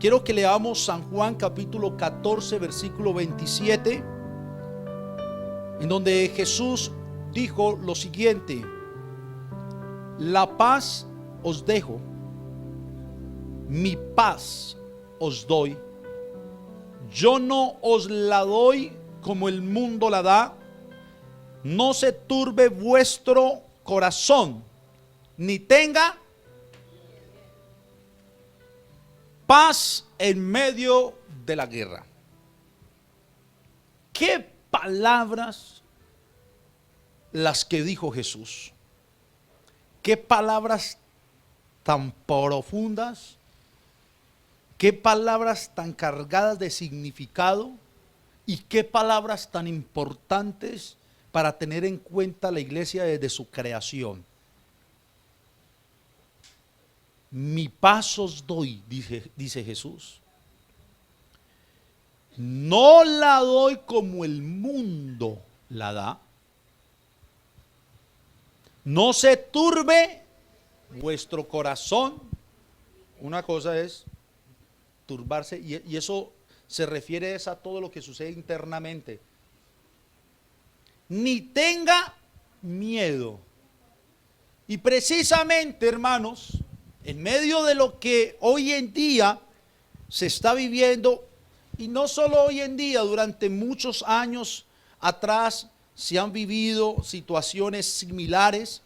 Quiero que leamos San Juan capítulo 14 versículo 27, en donde Jesús dijo lo siguiente: la paz os dejo, mi paz os doy. Yo no os la doy como el mundo la da. No se turbe vuestro corazón, ni tenga paz en medio de la guerra. ¿Qué palabras las que dijo Jesús? ¿Qué palabras tan profundas? ¿Qué palabras tan cargadas de significado? ¿Y qué palabras tan importantes para tener en cuenta la iglesia desde su creación? Mi paz os doy, dice Jesús. No la doy como el mundo la da. No se turbe vuestro corazón. Una cosa es turbarse, y eso se refiere a todo lo que sucede internamente. Ni tenga miedo. Y precisamente, hermanos, en medio de lo que hoy en día se está viviendo, y no solo hoy en día, durante muchos años atrás se han vivido situaciones similares,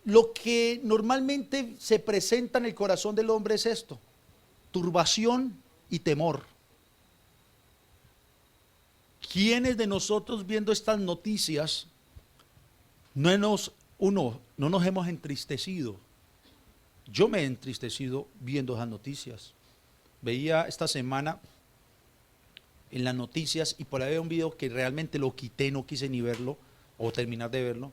lo que normalmente se presenta en el corazón del hombre es esto: turbación y temor. ¿Quiénes de nosotros, viendo estas noticias, no nos hemos entristecido? Yo me he entristecido viendo esas noticias. Veía esta semana en las noticias, y por ahí había un video que realmente lo quité, no quise ni verlo o terminar de verlo,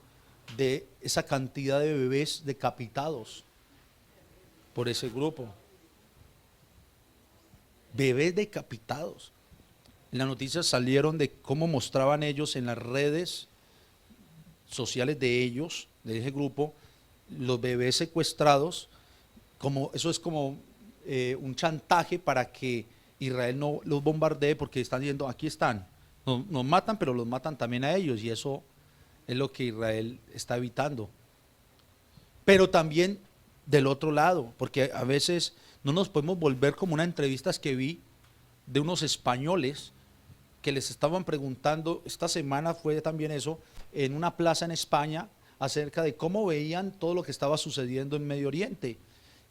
de esa cantidad de bebés decapitados por ese grupo. Bebés decapitados. En las noticias salieron de cómo mostraban ellos en las redes sociales de ellos, de ese grupo, los bebés secuestrados, como eso es como un chantaje para que Israel no los bombardee, porque están diciendo: aquí están, nos matan, pero los matan también a ellos, y eso es lo que Israel está evitando. Pero también del otro lado, porque a veces no nos podemos volver como unas entrevistas que vi de unos españoles que les estaban preguntando, esta semana fue también eso, en una plaza en España, acerca de cómo veían todo lo que estaba sucediendo en Medio Oriente.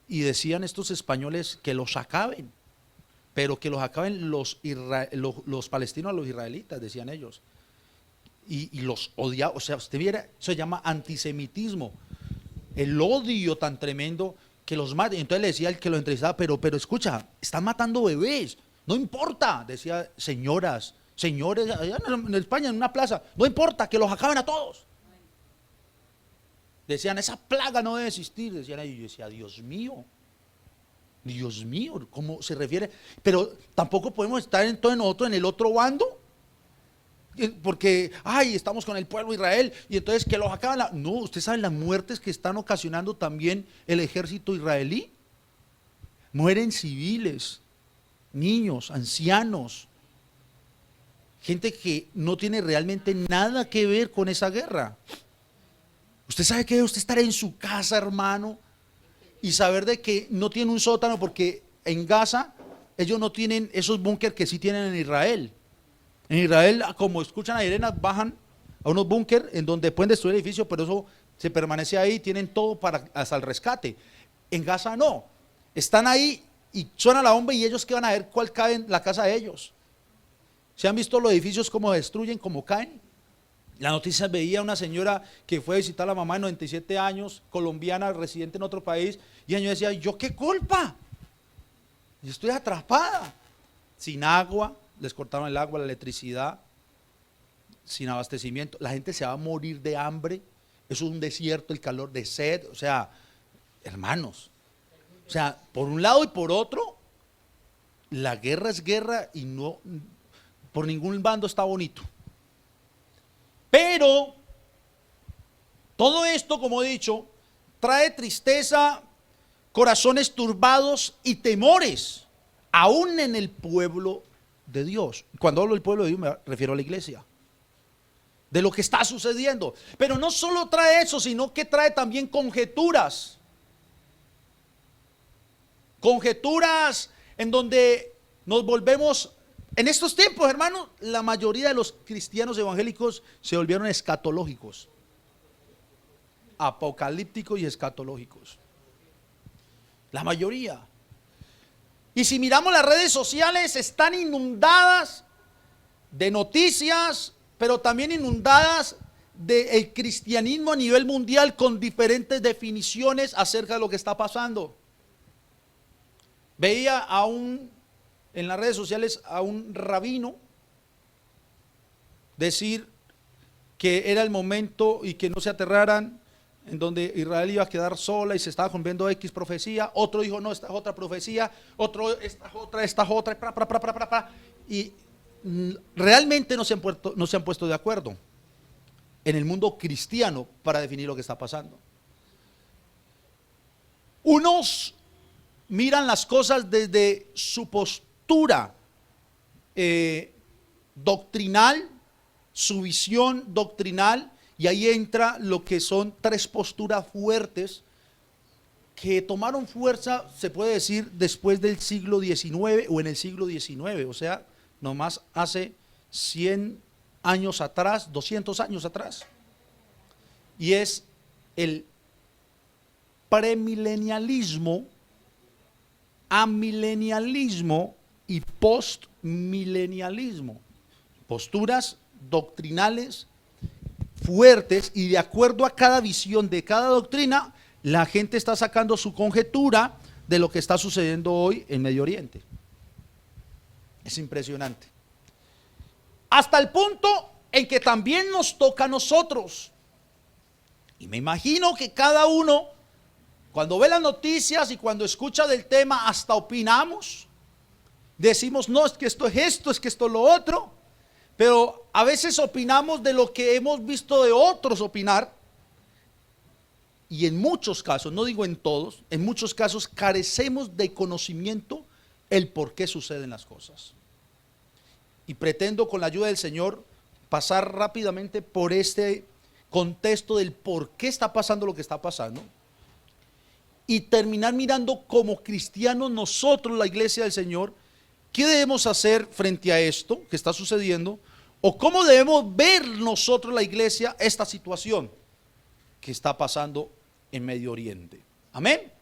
Y decían estos españoles que los acaben, pero que los acaben los palestinos a los israelitas, decían ellos. Y los odiaba. O sea, usted viera, eso se llama antisemitismo, el odio tan tremendo que los maten. Entonces le decía el que lo entrevistaba: pero escucha, están matando bebés, no importa, decía, señoras, señores, allá en España, en una plaza, no importa, que los acaben a todos. Decían: esa plaga no debe existir, decían ellos. Yo decía: Dios mío, ¿cómo se refiere? Pero tampoco podemos estar entonces nosotros en el otro bando, porque, estamos con el pueblo de Israel, y entonces que los acaban. No, usted sabe las muertes que están ocasionando también el ejército israelí. Mueren civiles, niños, ancianos, gente que no tiene realmente nada que ver con esa guerra. Usted sabe que usted estar en su casa, hermano, y saber de que no tiene un sótano, porque en Gaza ellos no tienen esos búnker que sí tienen en Israel. En Israel, como escuchan a sirenas, bajan a unos búnker en donde pueden destruir el edificio, pero eso se permanece ahí, tienen todo para hasta el rescate. En Gaza no, están ahí y suena la bomba, y ellos que van a ver cuál cae en la casa de ellos. ¿Se han visto los edificios cómo destruyen, cómo caen? La noticia veía una señora que fue a visitar a la mamá de 97 años, colombiana, residente en otro país, y ella decía: ¿yo qué culpa? Yo estoy atrapada, sin agua, les cortaron el agua, la electricidad, sin abastecimiento, la gente se va a morir de hambre, eso es un desierto, el calor, de sed, o sea, hermanos, o sea, por un lado y por otro, la guerra es guerra, y no, por ningún bando está bonito. Pero todo esto, como he dicho, trae tristeza corazones turbados y temores, aún en el pueblo de Dios. Cuando hablo del pueblo de Dios me refiero a la iglesia, de lo que está sucediendo. Pero no solo trae eso, sino que trae también conjeturas. Conjeturas en donde nos volvemos, en estos tiempos, hermanos, la mayoría de los cristianos evangélicos se volvieron escatológicos, apocalípticos y escatológicos. La mayoría. Y si miramos las redes sociales, están inundadas de noticias, pero también inundadas del cristianismo a nivel mundial, con diferentes definiciones acerca de lo que está pasando. Veía en las redes sociales a un rabino decir que era el momento y que no se aterraran, en donde Israel iba a quedar sola y se estaba cumpliendo X profecía. Otro dijo, no, esta es otra profecía. Otro, esta es otra. Y realmente no se han puesto de acuerdo en el mundo cristiano para definir lo que está pasando. Unos miran las cosas desde su postura doctrinal, su visión doctrinal, y ahí entra lo que son tres posturas fuertes que tomaron fuerza, se puede decir, después del siglo XIX o en el siglo XIX, o sea, nomás hace 100 años atrás, 200 años atrás. Y es el premilenialismo, amilenialismo y postmilenialismo. Posturas doctrinales fuertes, y de acuerdo a cada visión de cada doctrina, la gente está sacando su conjetura de lo que está sucediendo hoy en Medio Oriente. Es impresionante. Hasta el punto en que también nos toca a nosotros. Y me imagino que cada uno, cuando ve las noticias y cuando escucha del tema, hasta opinamos. Decimos, no, es que esto es esto, es que esto es lo otro. Pero a veces opinamos de lo que hemos visto de otros opinar. Y en muchos casos, no digo en todos, en muchos casos carecemos de conocimiento el por qué suceden las cosas. Y pretendo, con la ayuda del Señor, pasar rápidamente por este contexto del por qué está pasando lo que está pasando, y terminar mirando como cristianos nosotros, la iglesia del Señor, qué debemos hacer frente a esto que está sucediendo, o cómo debemos ver nosotros, la iglesia, esta situación que está pasando en Medio Oriente. Amén.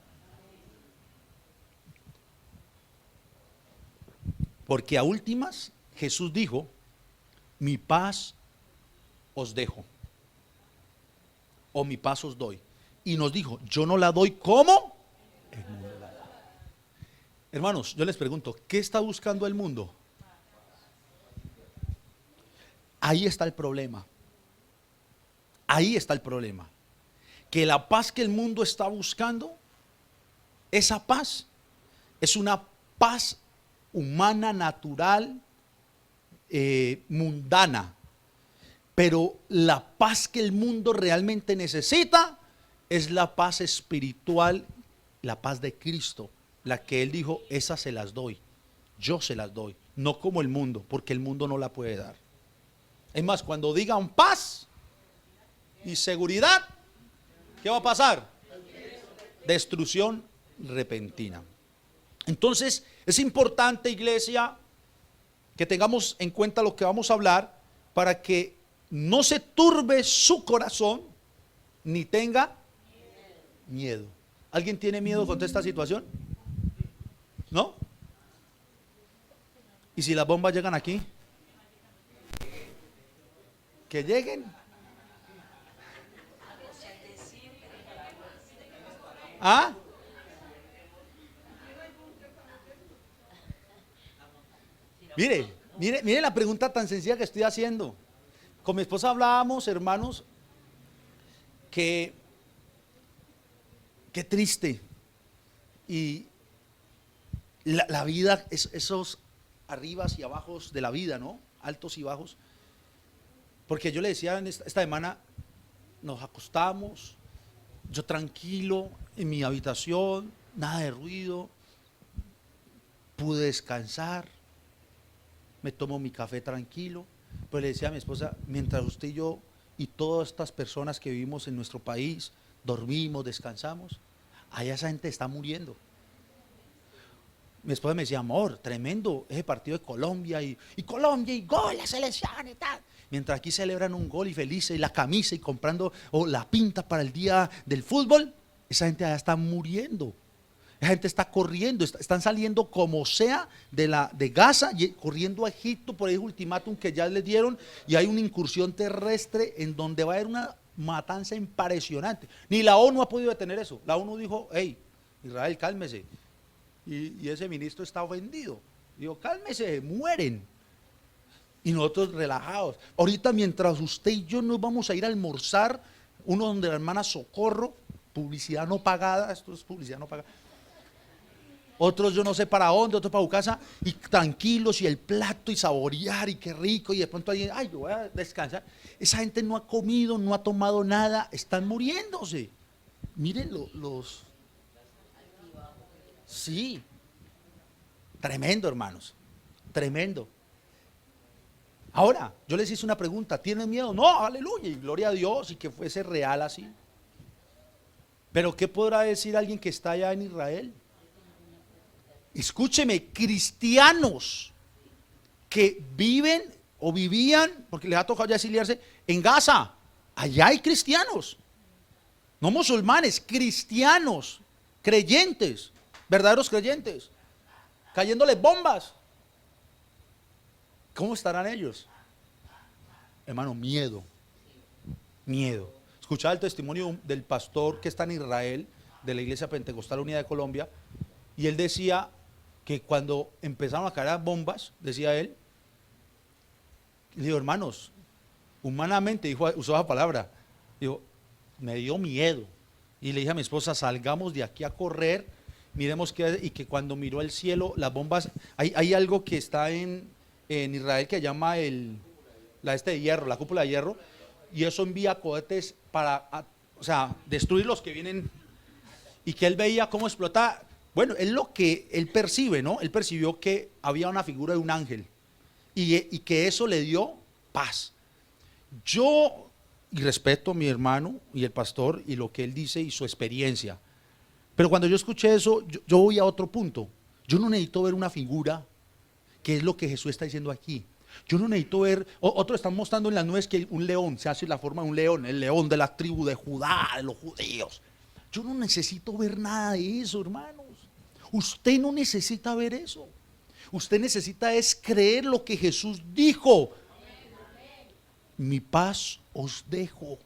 Porque a últimas Jesús dijo, mi paz os dejo, o mi paz os doy. Y nos dijo, yo no la doy como el mundo la da. Hermanos, yo les pregunto, ¿qué está buscando el mundo? Ahí está el problema. Ahí está el problema. Que la paz que el mundo está buscando, esa paz es una paz humana, natural, mundana. Pero la paz que el mundo realmente necesita es la paz espiritual, la paz de Cristo, la que Él dijo, esas se las doy, yo se las doy, no como el mundo, porque el mundo no la puede dar. Es más, cuando digan paz y seguridad, ¿qué va a pasar? Destrucción repentina. Entonces, es importante, iglesia, que tengamos en cuenta lo que vamos a hablar, para que no se turbe su corazón, ni tenga miedo. ¿Alguien tiene miedo con esta situación? ¿No? ¿Y si las bombas llegan aquí? Que lleguen. ¿Ah? Mire la pregunta tan sencilla que estoy haciendo. Con mi esposa hablábamos, hermanos, que qué triste. Y la vida, esos arribas y abajos de la vida, ¿no? Altos y bajos. Porque yo le decía esta semana, nos acostamos, yo tranquilo en mi habitación, nada de ruido, pude descansar, me tomo mi café tranquilo. Pues le decía a mi esposa, mientras usted y yo y todas estas personas que vivimos en nuestro país dormimos, descansamos, allá esa gente está muriendo. Mi esposa me decía, amor, tremendo ese partido de Colombia y Colombia y gol, la selección y tal. Mientras aquí celebran un gol y felices y la camisa y comprando o la pinta para el día del fútbol, esa gente allá está muriendo. Esa gente está corriendo, están saliendo como sea de Gaza y corriendo a Egipto por el ultimátum que ya les dieron, y hay una incursión terrestre en donde va a haber una matanza impresionante. Ni la ONU ha podido detener eso. La ONU dijo, hey, Israel, cálmese. Y ese ministro está ofendido. Digo, cálmese, mueren. Y nosotros relajados. Ahorita mientras usted y yo nos vamos a ir a almorzar, uno donde la hermana Socorro, publicidad no pagada, esto es publicidad no pagada. Otros yo no sé para dónde, otros para su casa, y tranquilos, y el plato, y saborear, y qué rico, y de pronto alguien, ay, yo voy a descansar. Esa gente no ha comido, no ha tomado nada, están muriéndose. Miren los... Sí, tremendo, hermanos, tremendo. Ahora, yo les hice una pregunta, ¿tienen miedo? No, aleluya, y gloria a Dios, y que fuese real así. Pero ¿qué podrá decir alguien que está allá en Israel? Escúcheme, cristianos que viven o vivían, porque les ha tocado ya exiliarse, en Gaza. Allá hay cristianos, no musulmanes, cristianos, creyentes, verdaderos creyentes, cayéndoles bombas. ¿Cómo estarán ellos? Hermano, miedo, miedo. Escuchaba el testimonio del pastor que está en Israel, de la Iglesia Pentecostal Unida de Colombia, y él decía que cuando empezaron a caer bombas, decía él, le digo, hermanos, humanamente, dijo, usó esa palabra, dijo, me dio miedo. Y le dije a mi esposa, salgamos de aquí a correr, miremos qué, y que cuando miró el cielo, las bombas, hay algo que está en Israel que llama la de hierro, la cúpula de hierro, y eso envía cohetes para, o sea, destruir los que vienen, y que él veía cómo explotaba. Bueno, es lo que él percibe, ¿no? Él percibió que había una figura de un ángel y que eso le dio paz. Yo, y respeto a mi hermano y el pastor y lo que él dice y su experiencia, pero cuando yo escuché eso, yo voy a otro punto. Yo no necesito ver una figura, que es lo que Jesús está diciendo aquí. Yo no necesito ver, otros están mostrando en las nubes que un león se hace la forma de un león, el león de la tribu de Judá, de los judíos. Yo no necesito ver nada de eso, hermanos. Usted no necesita ver eso. Usted necesita es creer lo que Jesús dijo. Mi paz os dejo.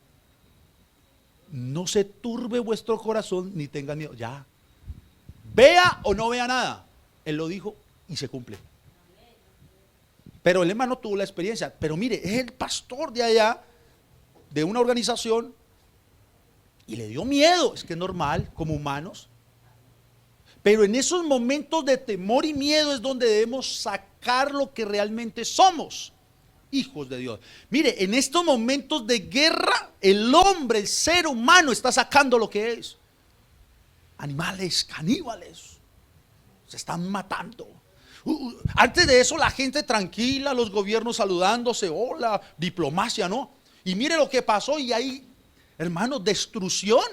No se turbe vuestro corazón ni tenga miedo. Ya. Vea o no vea nada. Él lo dijo y se cumple. Pero el hermano tuvo la experiencia. Pero mire, es el pastor de allá, de una organización, y le dio miedo. Es que es normal, como humanos. Pero en esos momentos de temor y miedo es donde debemos sacar lo que realmente somos, hijos de Dios. Mire, en estos momentos de guerra, el hombre, el ser humano está sacando lo que es. Animales, caníbales, se están matando. Antes de eso la gente tranquila, los gobiernos saludándose, hola, diplomacia, ¿no? Y mire lo que pasó y hay, hermanos, destrucción.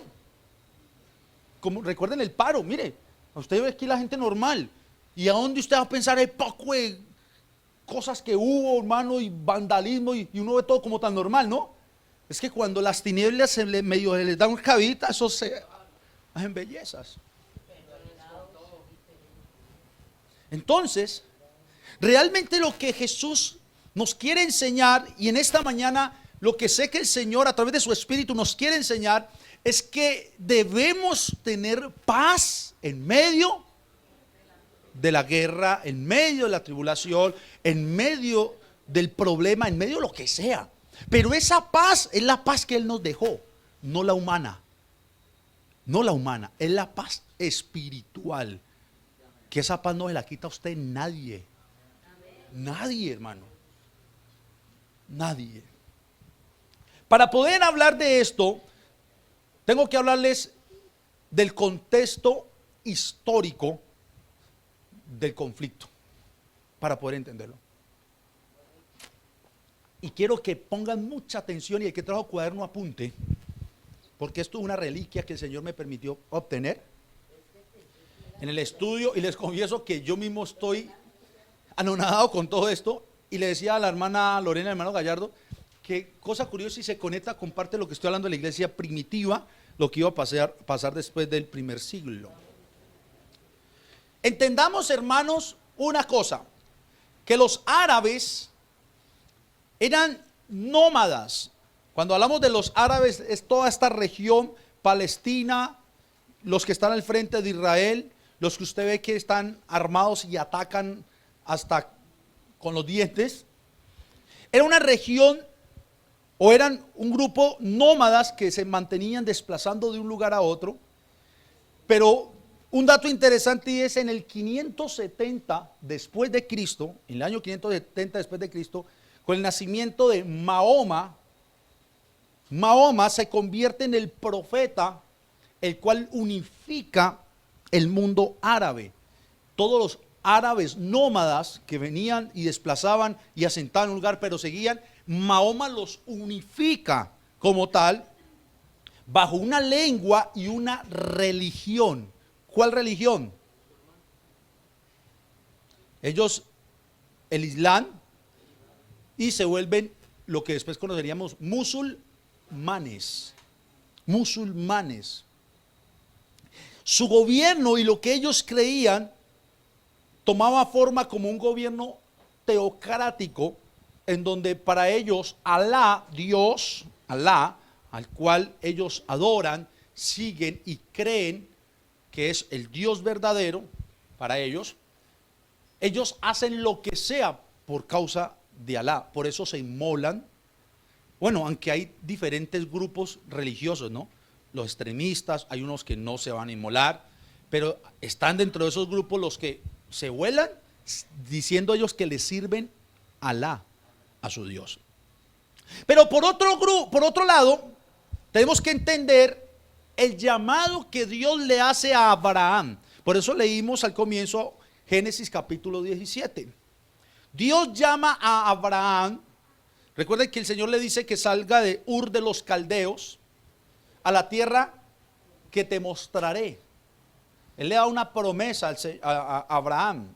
Como recuerden el paro, mire. Usted ve aquí la gente normal. ¿Y a dónde usted va a pensar el poco de cosas que hubo, hermano, y vandalismo, y uno ve todo como tan normal, ¿no? Es que cuando las tinieblas medio se les da un cabita, eso se hacen bellezas. Entonces, realmente lo que Jesús nos quiere enseñar, y en esta mañana lo que sé que el Señor a través de su Espíritu nos quiere enseñar, es que debemos tener paz en medio de la guerra, en medio de la tribulación, en medio del problema, en medio de lo que sea. Pero esa paz es la paz que Él nos dejó, no la humana. No la humana, es la paz espiritual. Que esa paz no se la quita a usted nadie. Nadie, hermano. Nadie. Para poder hablar de esto, tengo que hablarles del contexto histórico del conflicto para poder entenderlo. Y quiero que pongan mucha atención, y el que trajo cuaderno apunte, porque esto es una reliquia que el Señor me permitió obtener en el estudio, y les confieso que yo mismo estoy anonadado con todo esto. Y le decía a la hermana Lorena, hermano Gallardo, que cosa curiosa, y se conecta con parte de lo que estoy hablando de la iglesia primitiva, lo que iba a pasar después del primer siglo. Entendamos, hermanos, una cosa, que los árabes eran nómadas. Cuando hablamos de los árabes, es toda esta región, Palestina, los que están al frente de Israel, los que usted ve que están armados y atacan hasta con los dientes. Era una región, o eran un grupo nómadas que se mantenían desplazando de un lugar a otro. Pero un dato interesante es en el 570 después de Cristo, en el año 570 después de Cristo, con el nacimiento de Mahoma, Mahoma se convierte en el profeta, el cual unifica el mundo árabe. Todos los árabes nómadas que venían y desplazaban y asentaban en un lugar, pero seguían, Mahoma los unifica como tal, bajo una lengua y una religión. ¿Cuál religión? Ellos, el Islam, y se vuelven lo que después conoceríamos musulmanes. Musulmanes. Su gobierno y lo que ellos creían tomaba forma como un gobierno teocrático, en donde para ellos Alá, Dios, Alá, al cual ellos adoran, siguen y creen que es el Dios verdadero para ellos, hacen lo que sea por causa de Alá. Por eso se inmolan. Bueno, aunque hay diferentes grupos religiosos, ¿no? Los extremistas, hay unos que no se van a inmolar, pero están dentro de esos grupos los que se vuelan diciendo ellos que le sirven a Alá, a su Dios. Pero por otro lado, tenemos que entender el llamado que Dios le hace a Abraham. Por eso leímos al comienzo Génesis capítulo 17. Dios llama a Abraham. Recuerden que el Señor le dice que salga de Ur de los Caldeos a la tierra que te mostraré. Él le da una promesa a Abraham.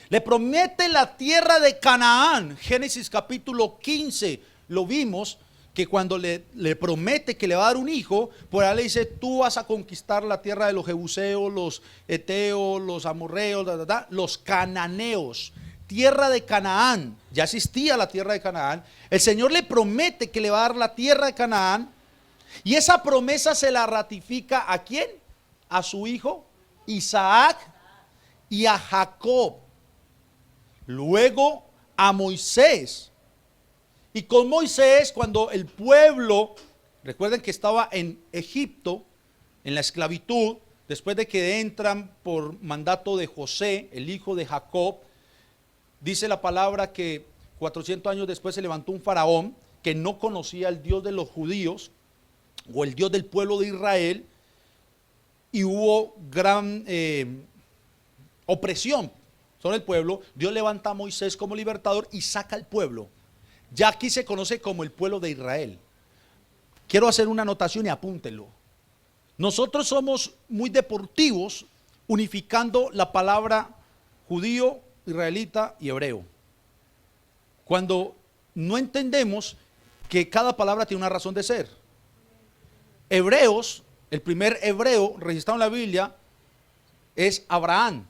Le promete la tierra de Canaán. Génesis capítulo 15, lo vimos, que cuando le promete que le va a dar un hijo, por ahí le dice, tú vas a conquistar la tierra de los jebuseos, los eteos, los amorreos, los cananeos. Tierra de Canaán. Ya existía la tierra de Canaán. El Señor le promete que le va a dar la tierra de Canaán, y esa promesa se la ratifica ¿a quién? A su hijo Isaac y a Jacob. Luego a Moisés. Y con Moisés, cuando el pueblo, recuerden que estaba en Egipto, en la esclavitud, después de que entran por mandato de José, el hijo de Jacob, dice la palabra que 400 años después se levantó un faraón que no conocía al Dios de los judíos o el Dios del pueblo de Israel, y hubo gran opresión sobre el pueblo. Dios levanta a Moisés como libertador y saca al pueblo. Ya aquí se conoce como el pueblo de Israel. Quiero hacer una anotación y apúntenlo. Nosotros somos muy deportivos unificando la palabra judío, israelita y hebreo, cuando no entendemos que cada palabra tiene una razón de ser. Hebreos, el primer hebreo registrado en la Biblia es Abraham.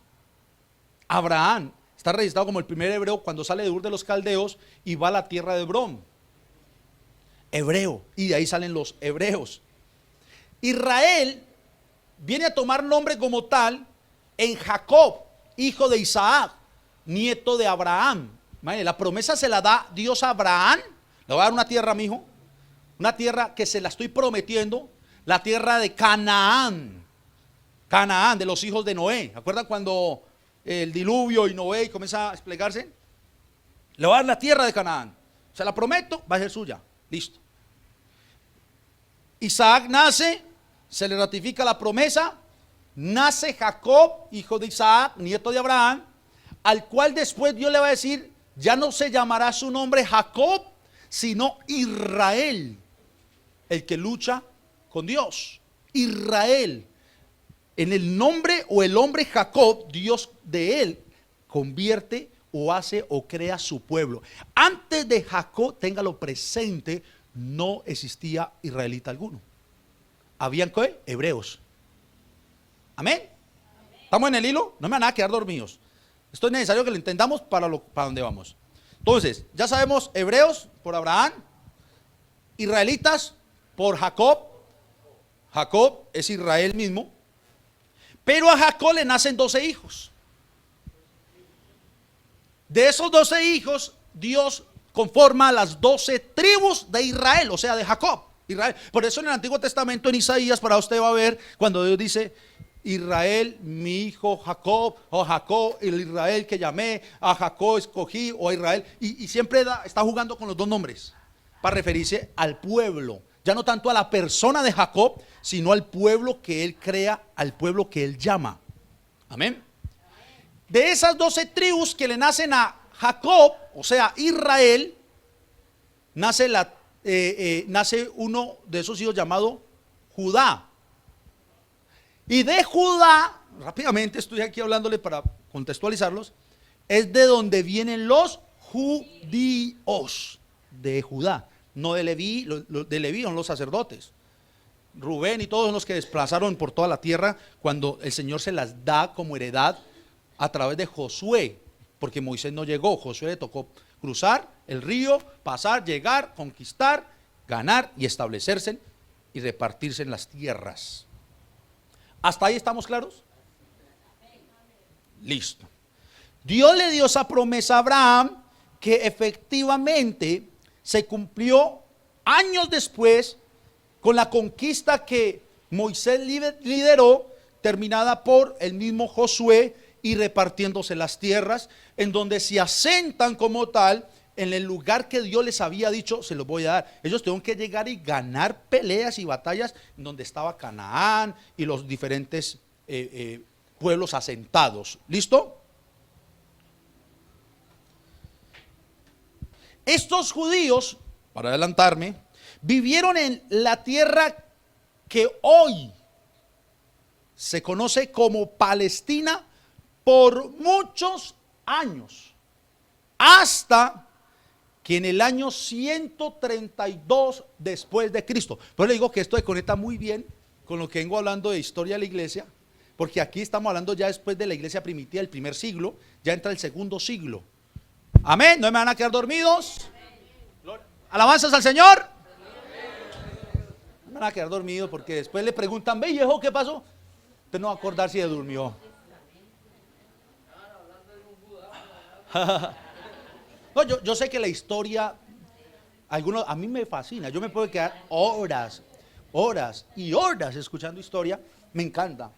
Abraham está registrado como el primer hebreo cuando sale de Ur de los Caldeos y va a la tierra de Hebrón. Hebreo, y de ahí salen los hebreos. Israel viene a tomar nombre como tal en Jacob, hijo de Isaac, nieto de Abraham. La promesa se la da Dios a Abraham. Le va a dar una tierra, mi hijo, una tierra que se la estoy prometiendo, la tierra de Canaán. Canaán, de los hijos de Noé. ¿Acuerdan cuando el diluvio y Noé comienza a desplegarse? Le va a dar la tierra de Canaán. Se la prometo, va a ser suya. Listo. Isaac nace, se le ratifica la promesa, nace Jacob, hijo de Isaac, nieto de Abraham, al cual después Dios le va a decir, ya no se llamará su nombre Jacob, sino Israel, el que lucha con Dios. Israel. En el nombre o el hombre Jacob, Dios de él convierte o hace o crea su pueblo. Antes de Jacob, téngalo presente, no existía israelita alguno. Habían ¿qué? Hebreos. Amén. ¿Estamos en el hilo? No me van a quedar dormidos. Esto es necesario que lo entendamos para donde vamos. Entonces, ya sabemos, hebreos por Abraham, israelitas por Jacob. Jacob es Israel mismo. Pero a Jacob le nacen 12 hijos. De esos 12 hijos, Dios conforma las 12 tribus de Israel, o sea, de Jacob. Israel. Por eso en el Antiguo Testamento, en Isaías, para usted va a ver cuando Dios dice, Israel, mi hijo Jacob, o Jacob, el Israel que llamé, a Jacob escogí, o a Israel, y siempre está jugando con los dos nombres, para referirse al pueblo, ya no tanto a la persona de Jacob, sino al pueblo que él crea, al pueblo que él llama. Amén. De esas 12 tribus que le nacen a Jacob, o sea, Israel, nace uno de esos hijos llamado Judá. Y de Judá, rápidamente estoy aquí hablándole para contextualizarlos, es de donde vienen los judíos, de Judá, no de Leví. De Leví son los sacerdotes. Rubén y todos los que desplazaron por toda la tierra cuando el Señor se las da como heredad a través de Josué, porque Moisés no llegó. Josué le tocó cruzar el río, pasar, llegar, conquistar, ganar y establecerse y repartirse en las tierras. ¿Hasta ahí estamos claros? Listo. Dios le dio esa promesa a Abraham que efectivamente se cumplió años después con la conquista que Moisés lideró, terminada por el mismo Josué y repartiéndose las tierras, en donde se asentan como tal en el lugar que Dios les había dicho, se los voy a dar. Ellos tuvieron que llegar y ganar peleas y batallas en donde estaba Canaán y los diferentes pueblos asentados. ¿Listo? Estos judíos, para adelantarme, vivieron en la tierra que hoy se conoce como Palestina por muchos años, hasta que en el año 132 después de Cristo. Pero le digo que esto se conecta muy bien con lo que vengo hablando de historia de la iglesia, porque aquí estamos hablando ya después de la iglesia primitiva del primer siglo, ya entra el segundo siglo. Amén, no me van a quedar dormidos. Alabanzas al Señor. No me van a quedar dormidos porque después le preguntan, ve viejo, ¿qué pasó? Usted no va a acordar si se durmió. No, yo sé que la historia, a mí me fascina. Yo me puedo quedar horas y horas escuchando historia. Me encanta,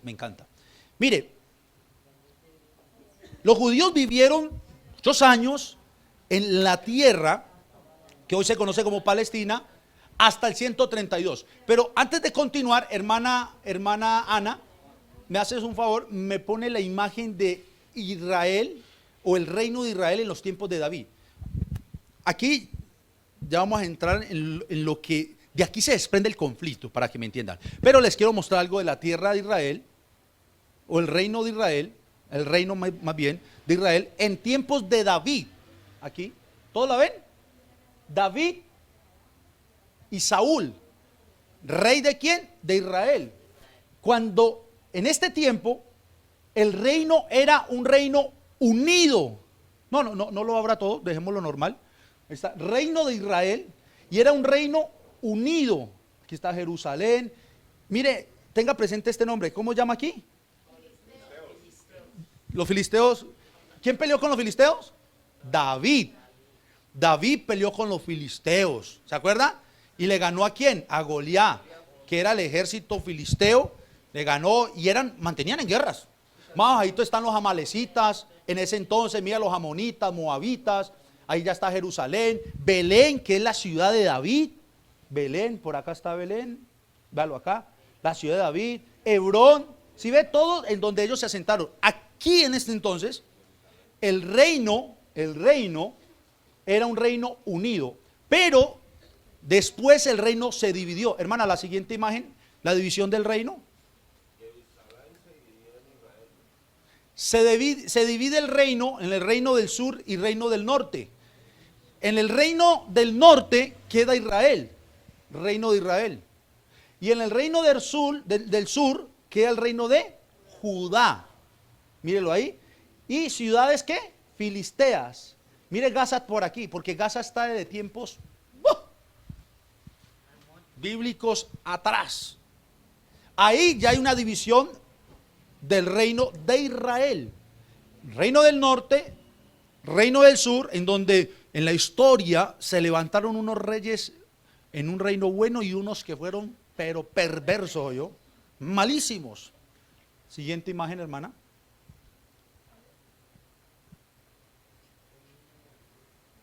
me encanta. Mire, los judíos vivieron muchos años en la tierra que hoy se conoce como Palestina hasta el 132. Pero antes de continuar, hermana Ana, me haces un favor, me pone la imagen de Israel o el reino de Israel en los tiempos de David. Aquí ya vamos a entrar en lo que de aquí se desprende el conflicto, para que me entiendan. Pero les quiero mostrar algo de la tierra de Israel o el reino de Israel, el reino más bien de Israel en tiempos de David. Aquí, ¿todos la ven? David y Saúl, ¿rey de quién? De Israel. Cuando en este tiempo el reino era un reino unido. No lo habrá todo, dejémoslo normal. Está reino de Israel y era un reino unido. Aquí está Jerusalén. Mire, tenga presente este nombre. ¿Cómo se llama aquí? Los filisteos. ¿Quién peleó con los filisteos? David. David peleó con los filisteos. ¿Se acuerda? Y le ganó ¿a quién? A Goliat, que era el ejército filisteo. Le ganó y mantenían en guerras. Más bajito están los amalecitas. En ese entonces, mira, los amonitas, moabitas. Ahí ya está Jerusalén. Belén, que es la ciudad de David. Belén, por acá está Belén. Véalo acá. La ciudad de David. Hebrón, Si ve todo en donde ellos se asentaron. Aquí en este entonces, el reino era un reino unido, pero después el reino se dividió. Hermana, la siguiente imagen, la división del reino. Se divide el reino en el reino del sur y reino del norte. En el reino del norte queda Israel, reino de Israel. Y en el reino del sur queda el reino de Judá. Mírelo ahí. Y ciudades, ¿qué? Filisteas. Mire Gaza por aquí, porque Gaza está de tiempos bíblicos atrás. Ahí ya hay una división del reino de Israel. Reino del norte, reino del sur, en donde en la historia se levantaron unos reyes en un reino bueno y unos que fueron, pero perversos, yo, malísimos. Siguiente imagen, hermana.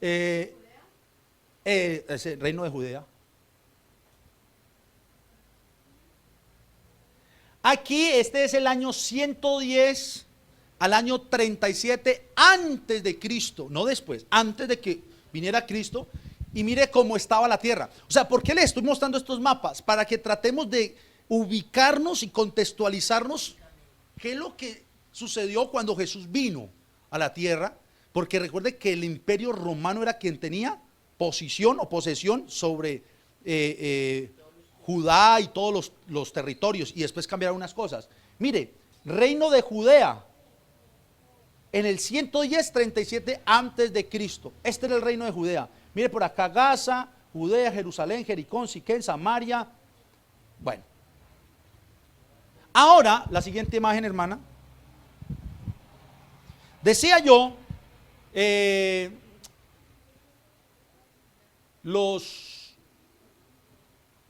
Ese reino de Judea. Aquí este es el año 110 al año 37 antes de Cristo, no después, antes de que viniera Cristo. Y mire cómo estaba la tierra. O sea, ¿por qué le estoy mostrando estos mapas? Para que tratemos de ubicarnos y contextualizarnos qué es lo que sucedió cuando Jesús vino a la tierra. Porque recuerde que el imperio romano era quien tenía posición o posesión sobre Judá y todos los territorios, y después cambiaron unas cosas. Mire, reino de Judea en el 110-37 antes de Cristo. Este era el reino de Judea. Mire por acá: Gaza, Judea, Jerusalén, Jericó, Siquén, Samaria. Bueno, ahora la siguiente imagen, hermana. Decía yo,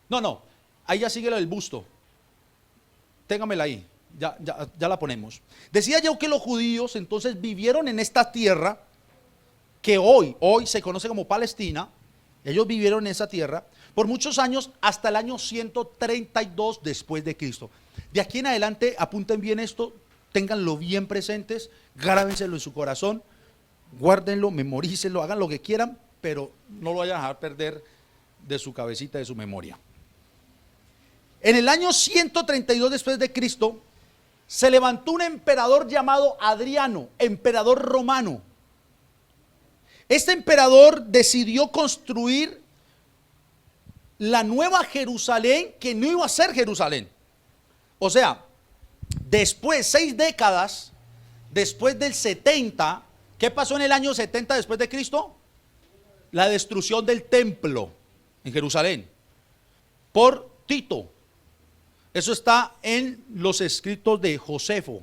no, ahí ya sigue lo del busto. Téngamela ahí, ya la ponemos. Decía yo que los judíos entonces vivieron en esta tierra que hoy se conoce como Palestina. Ellos vivieron en esa tierra por muchos años, hasta el año 132 después de Cristo. De aquí en adelante, apunten bien esto, ténganlo bien presentes, grábenselo en su corazón, guárdenlo, memorícenlo, hagan lo que quieran, pero no lo vayan a dejar perder de su cabecita, de su memoria. En el año 132 después de Cristo se levantó un emperador llamado Adriano, emperador romano. Este emperador decidió construir la nueva Jerusalén, que no iba a ser Jerusalén. O sea, después, 6 décadas después del 70, ¿qué pasó en el año 70 después de Cristo? La destrucción del templo en Jerusalén por Tito. Eso está en los escritos de Josefo.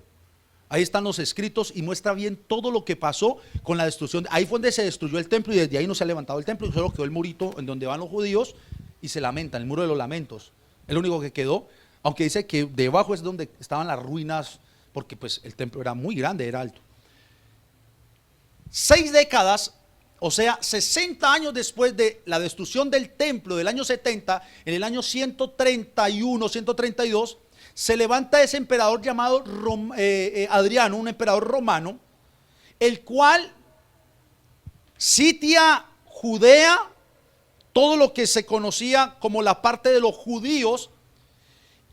Ahí están los escritos y muestra bien todo lo que pasó con la destrucción. Ahí fue donde se destruyó el templo y desde ahí no se ha levantado el templo. Solo quedó el murito en donde van los judíos y se lamentan, el muro de los lamentos. El único que quedó, aunque dice que debajo es donde estaban las ruinas, porque pues el templo era muy grande, era alto. 6 décadas, o sea, 60 años después de la destrucción del templo del año 70, en el año 131, 132, se levanta ese emperador llamado Adriano, un emperador romano, el cual sitia Judea, todo lo que se conocía como la parte de los judíos,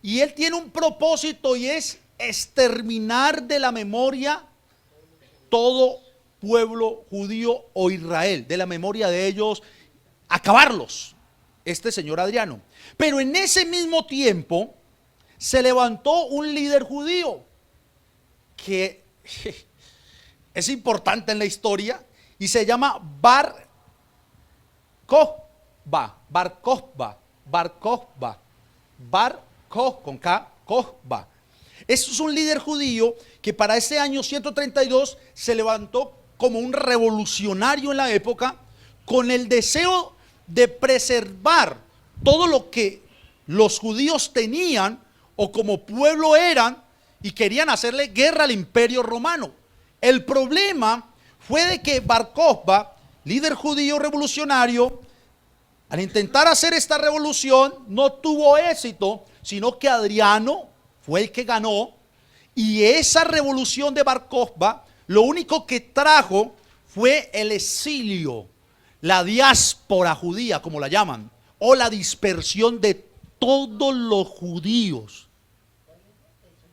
y él tiene un propósito y es exterminar de la memoria todo pueblo judío o Israel, de la memoria de ellos, acabarlos, este señor Adriano. Pero en ese mismo tiempo se levantó un líder judío que es importante en la historia y se llama Bar Kokhba, con K, Kokhba. Este es un líder judío que para ese año 132 se levantó como un revolucionario en la época, con el deseo de preservar todo lo que los judíos tenían o como pueblo eran, y querían hacerle guerra al imperio romano. El problema fue de que Bar Kokhba, líder judío revolucionario, al intentar hacer esta revolución no tuvo éxito, sino que Adriano fue el que ganó, Y esa revolución de Bar Kokhba, lo único que trajo fue el exilio, la diáspora judía, como la llaman, o la dispersión de todos los judíos.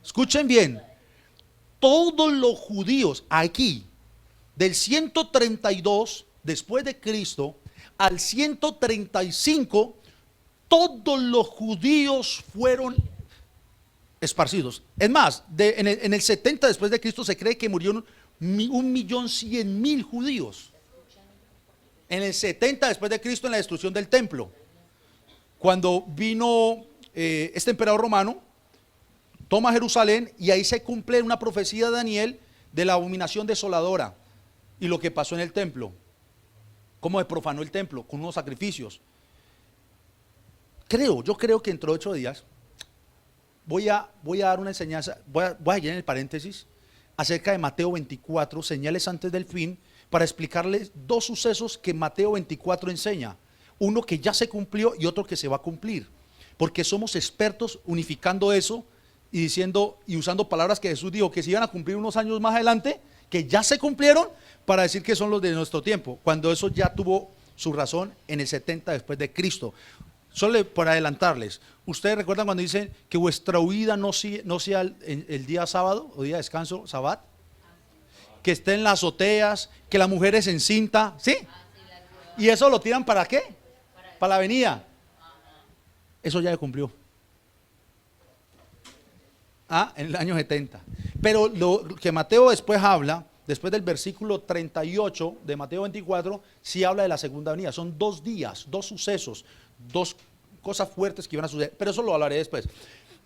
Escuchen bien, todos los judíos aquí, del 132 después de Cristo al 135, todos los judíos fueron esparcidos. Es más, en el 70 después de Cristo se cree que murieron 1.100.000 judíos. En el 70 después de Cristo, en la destrucción del templo, cuando vino este emperador romano, toma Jerusalén y ahí se cumple una profecía de Daniel de la abominación desoladora y lo que pasó en el templo, cómo se profanó el templo con unos sacrificios. Yo creo que dentro de 8 días voy a dar una enseñanza, voy a ir en el paréntesis acerca de Mateo 24, señales antes del fin, para explicarles 2 sucesos que Mateo 24 enseña, uno que ya se cumplió y otro que se va a cumplir, porque somos expertos unificando eso y diciendo y usando palabras que Jesús dijo que se iban a cumplir unos años más adelante, que ya se cumplieron, para decir que son los de nuestro tiempo, cuando eso ya tuvo su razón en el 70 después de Cristo. Solo por adelantarles, ustedes recuerdan cuando dicen que vuestra huida no sea el día sábado o día de descanso, Sabbat, que esté en las azoteas, que la mujer es encinta, ¿sí? Y eso lo tiran ¿para qué? Para la venida. Eso ya se cumplió. En el año 70. Pero lo que Mateo después habla, después del versículo 38 de Mateo 24, sí habla de la segunda venida. Son 2 días, 2 sucesos, 2 cosas fuertes que iban a suceder, pero eso lo hablaré después.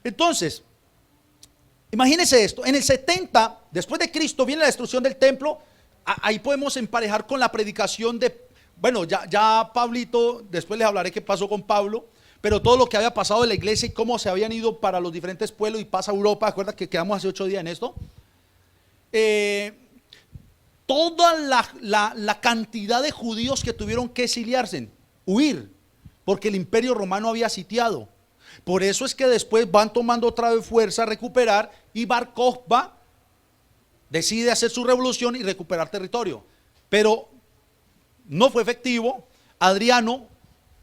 Entonces, imagínense esto, en el 70 después de Cristo viene la destrucción del templo. Ahí podemos emparejar con la predicación de, bueno, ya Pablito, después les hablaré qué pasó con Pablo, pero todo lo que había pasado de la iglesia y cómo se habían ido para los diferentes pueblos y pasa a Europa. ¿Acuerdan que quedamos hace 8 días en esto? Toda la cantidad de judíos que tuvieron que exiliarse, huir, porque el imperio romano había sitiado. Por eso es que después van tomando otra vez fuerza a recuperar, y Bar Kokhba decide hacer su revolución y recuperar territorio, pero no fue efectivo. Adriano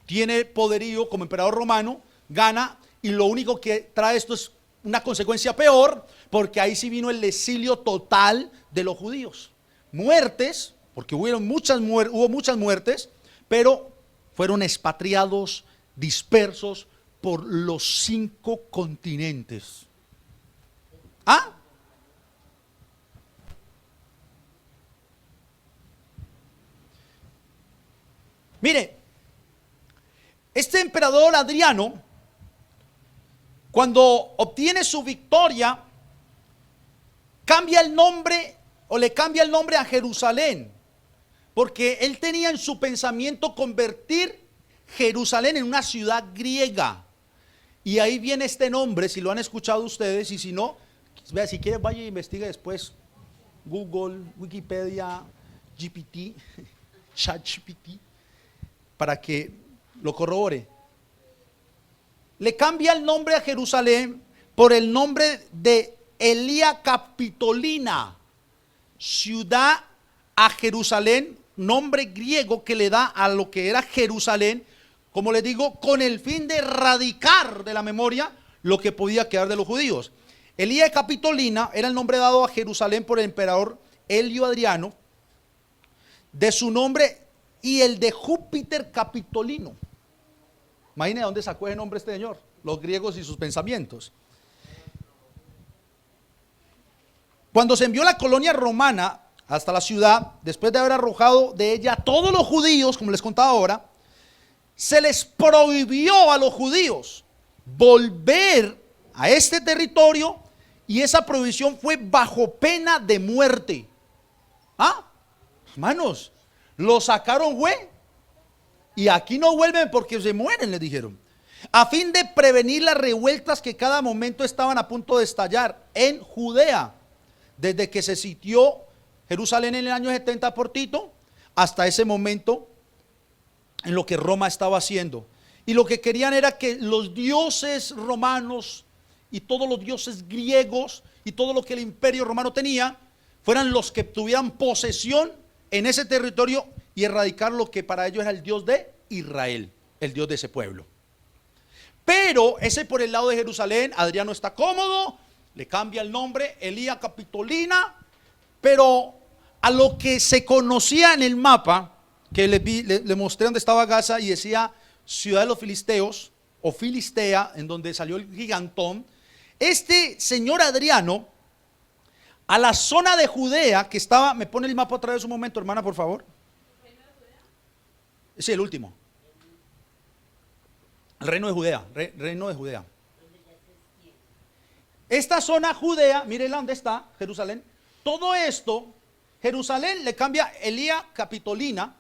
tiene poderío como emperador romano, gana, y lo único que trae esto es una consecuencia peor, porque ahí sí vino el exilio total de los judíos. Muertes, porque hubo muchas muertes, pero fueron expatriados, dispersos por los 5 continentes. Mire, este emperador Adriano, cuando obtiene su victoria, cambia el nombre, o le cambia el nombre a Jerusalén, porque él tenía en su pensamiento convertir Jerusalén en una ciudad griega. Y ahí viene este nombre, si lo han escuchado ustedes, y si no, vea, si quiere vaya e investigue después, Google, Wikipedia, GPT, ChatGPT, para que lo corrobore. Le cambia el nombre a Jerusalén por el nombre de Elia Capitolina, ciudad a Jerusalén, nombre griego que le da a lo que era Jerusalén, como les digo, con el fin de erradicar de la memoria lo que podía quedar de los judíos. Elia Capitolina era el nombre dado a Jerusalén por el emperador Helio Adriano, de su nombre y el de Júpiter Capitolino. Imagínense de dónde sacó ese nombre este señor, los griegos y sus pensamientos. Cuando se envió la colonia romana hasta la ciudad, después de haber arrojado de ella a todos los judíos, como les contaba ahora, se les prohibió a los judíos volver a este territorio, y esa prohibición fue bajo pena de muerte. Hermanos, lo sacaron, güey, y aquí no vuelven porque se mueren, les dijeron, a fin de prevenir las revueltas que cada momento estaban a punto de estallar en Judea, desde que se sitió Jerusalén en el año 70 por Tito hasta ese momento en lo que Roma estaba haciendo. Y lo que querían era que los dioses romanos y todos los dioses griegos y todo lo que el imperio romano tenía fueran los que tuvieran posesión en ese territorio y erradicar lo que para ellos era el Dios de Israel, el Dios de ese pueblo. Pero ese por el lado de Jerusalén, Adriano está cómodo, le cambia el nombre, Elía Capitolina, pero a lo que se conocía en el mapa, que le mostré donde estaba Gaza y decía ciudad de los filisteos, o Filistea, en donde salió el gigantón, este señor Adriano, a la zona de Judea, que estaba, me pone el mapa otra vez un momento, hermana, por favor. Sí, el último. El reino de Judea, reino de Judea. Esta zona Judea, mírenla dónde está, Jerusalén. Todo esto, Jerusalén le cambia Elía Capitolina,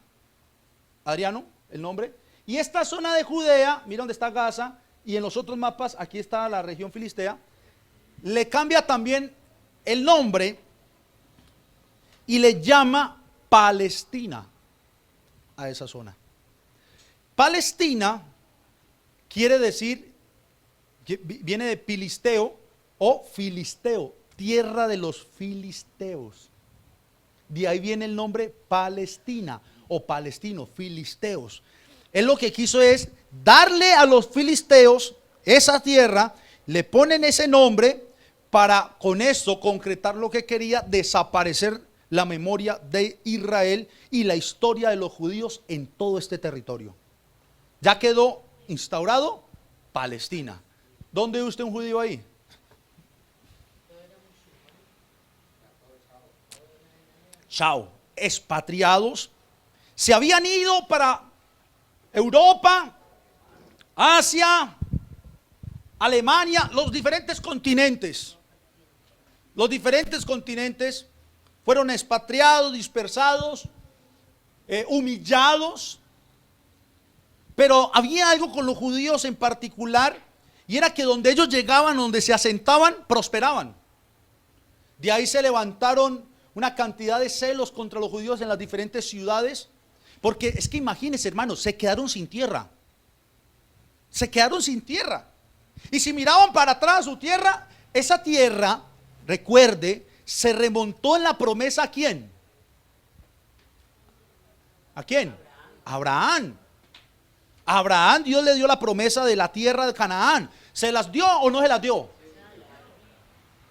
Adriano, el nombre. Y esta zona de Judea, mira dónde está Gaza, y en los otros mapas, aquí está la región filistea, le cambia también el nombre y le llama Palestina a esa zona. Palestina quiere decir, viene de Filisteo o Filisteo, tierra de los filisteos. De ahí viene el nombre Palestina o palestino, filisteos. Él lo que quiso es darle a los filisteos esa tierra, le ponen ese nombre para con eso concretar lo que quería, desaparecer la memoria de Israel y la historia de los judíos en todo este territorio. Ya quedó instaurado Palestina. ¿Dónde ve usted un judío ahí? Chao, expatriados. Se habían ido para Europa, Asia, Alemania, los diferentes continentes. Los diferentes continentes fueron expatriados, dispersados, humillados. Pero había algo con los judíos en particular, y era que donde ellos llegaban, donde se asentaban, prosperaban. De ahí se levantaron una cantidad de celos contra los judíos en las diferentes ciudades, porque es que imagínense, hermanos, se quedaron sin tierra. Se quedaron sin tierra. Y si miraban para atrás su tierra, esa tierra, recuerde, se remontó en la promesa ¿a quién? ¿A quién? A Abraham. A Abraham Dios le dio la promesa de la tierra de Canaán. ¿Se las dio o no se las dio?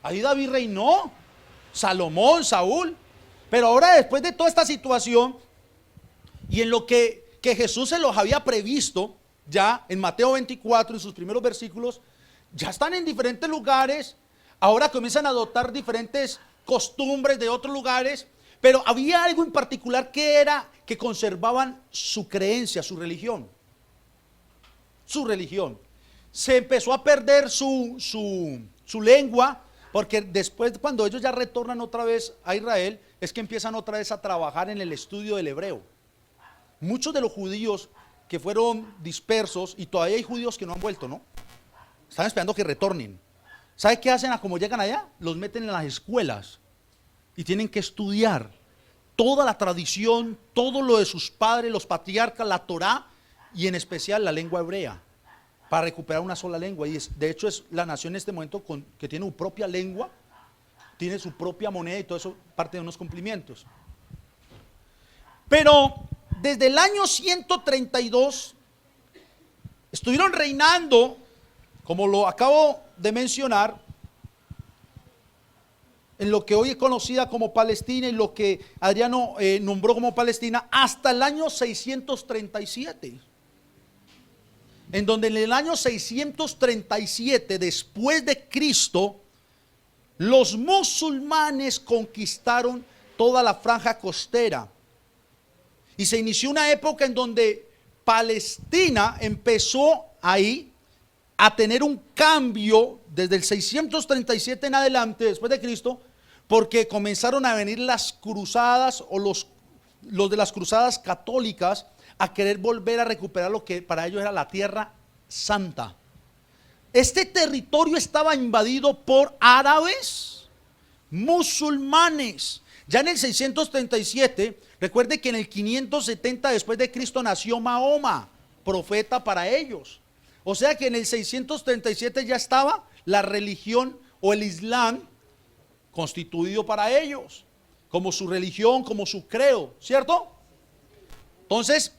Ahí David reinó, Salomón, Saúl. Pero ahora después de toda esta situación y en lo que Jesús se los había previsto, ya en Mateo 24, en sus primeros versículos, ya están en diferentes lugares. Ahora comienzan a adoptar diferentes costumbres de otros lugares, pero había algo en particular que era que conservaban su creencia, su religión. Su religión. Se empezó a perder su lengua, porque después cuando ellos ya retornan otra vez a Israel, es que empiezan otra vez a trabajar en el estudio del hebreo. Muchos de los judíos que fueron dispersos, y todavía hay judíos que no han vuelto, ¿no? Están esperando que retornen. ¿Sabe qué hacen a como llegan allá? Los meten en las escuelas y tienen que estudiar toda la tradición, todo lo de sus padres, los patriarcas, la Torá y en especial la lengua hebrea, para recuperar una sola lengua. Y de hecho es la nación en este momento que tiene su propia lengua, tiene su propia moneda y todo eso parte de unos cumplimientos. Pero desde el año 132 estuvieron reinando, como lo acabo de mencionar, en lo que hoy es conocida como Palestina y lo que Adriano nombró como Palestina, hasta el año 637. En donde en el año 637 después de Cristo, los musulmanes conquistaron toda la franja costera. Y se inició una época en donde Palestina empezó ahí a tener un cambio desde el 637 en adelante, después de Cristo, porque comenzaron a venir las cruzadas o los de las cruzadas católicas a querer volver a recuperar lo que para ellos era la tierra santa. Este territorio estaba invadido por árabes, musulmanes. Ya en el 637, recuerde que en el 570 después de Cristo nació Mahoma, profeta para ellos. O sea que en el 637 ya estaba la religión o el Islam constituido para ellos, como su religión, como su credo, ¿cierto? Entonces,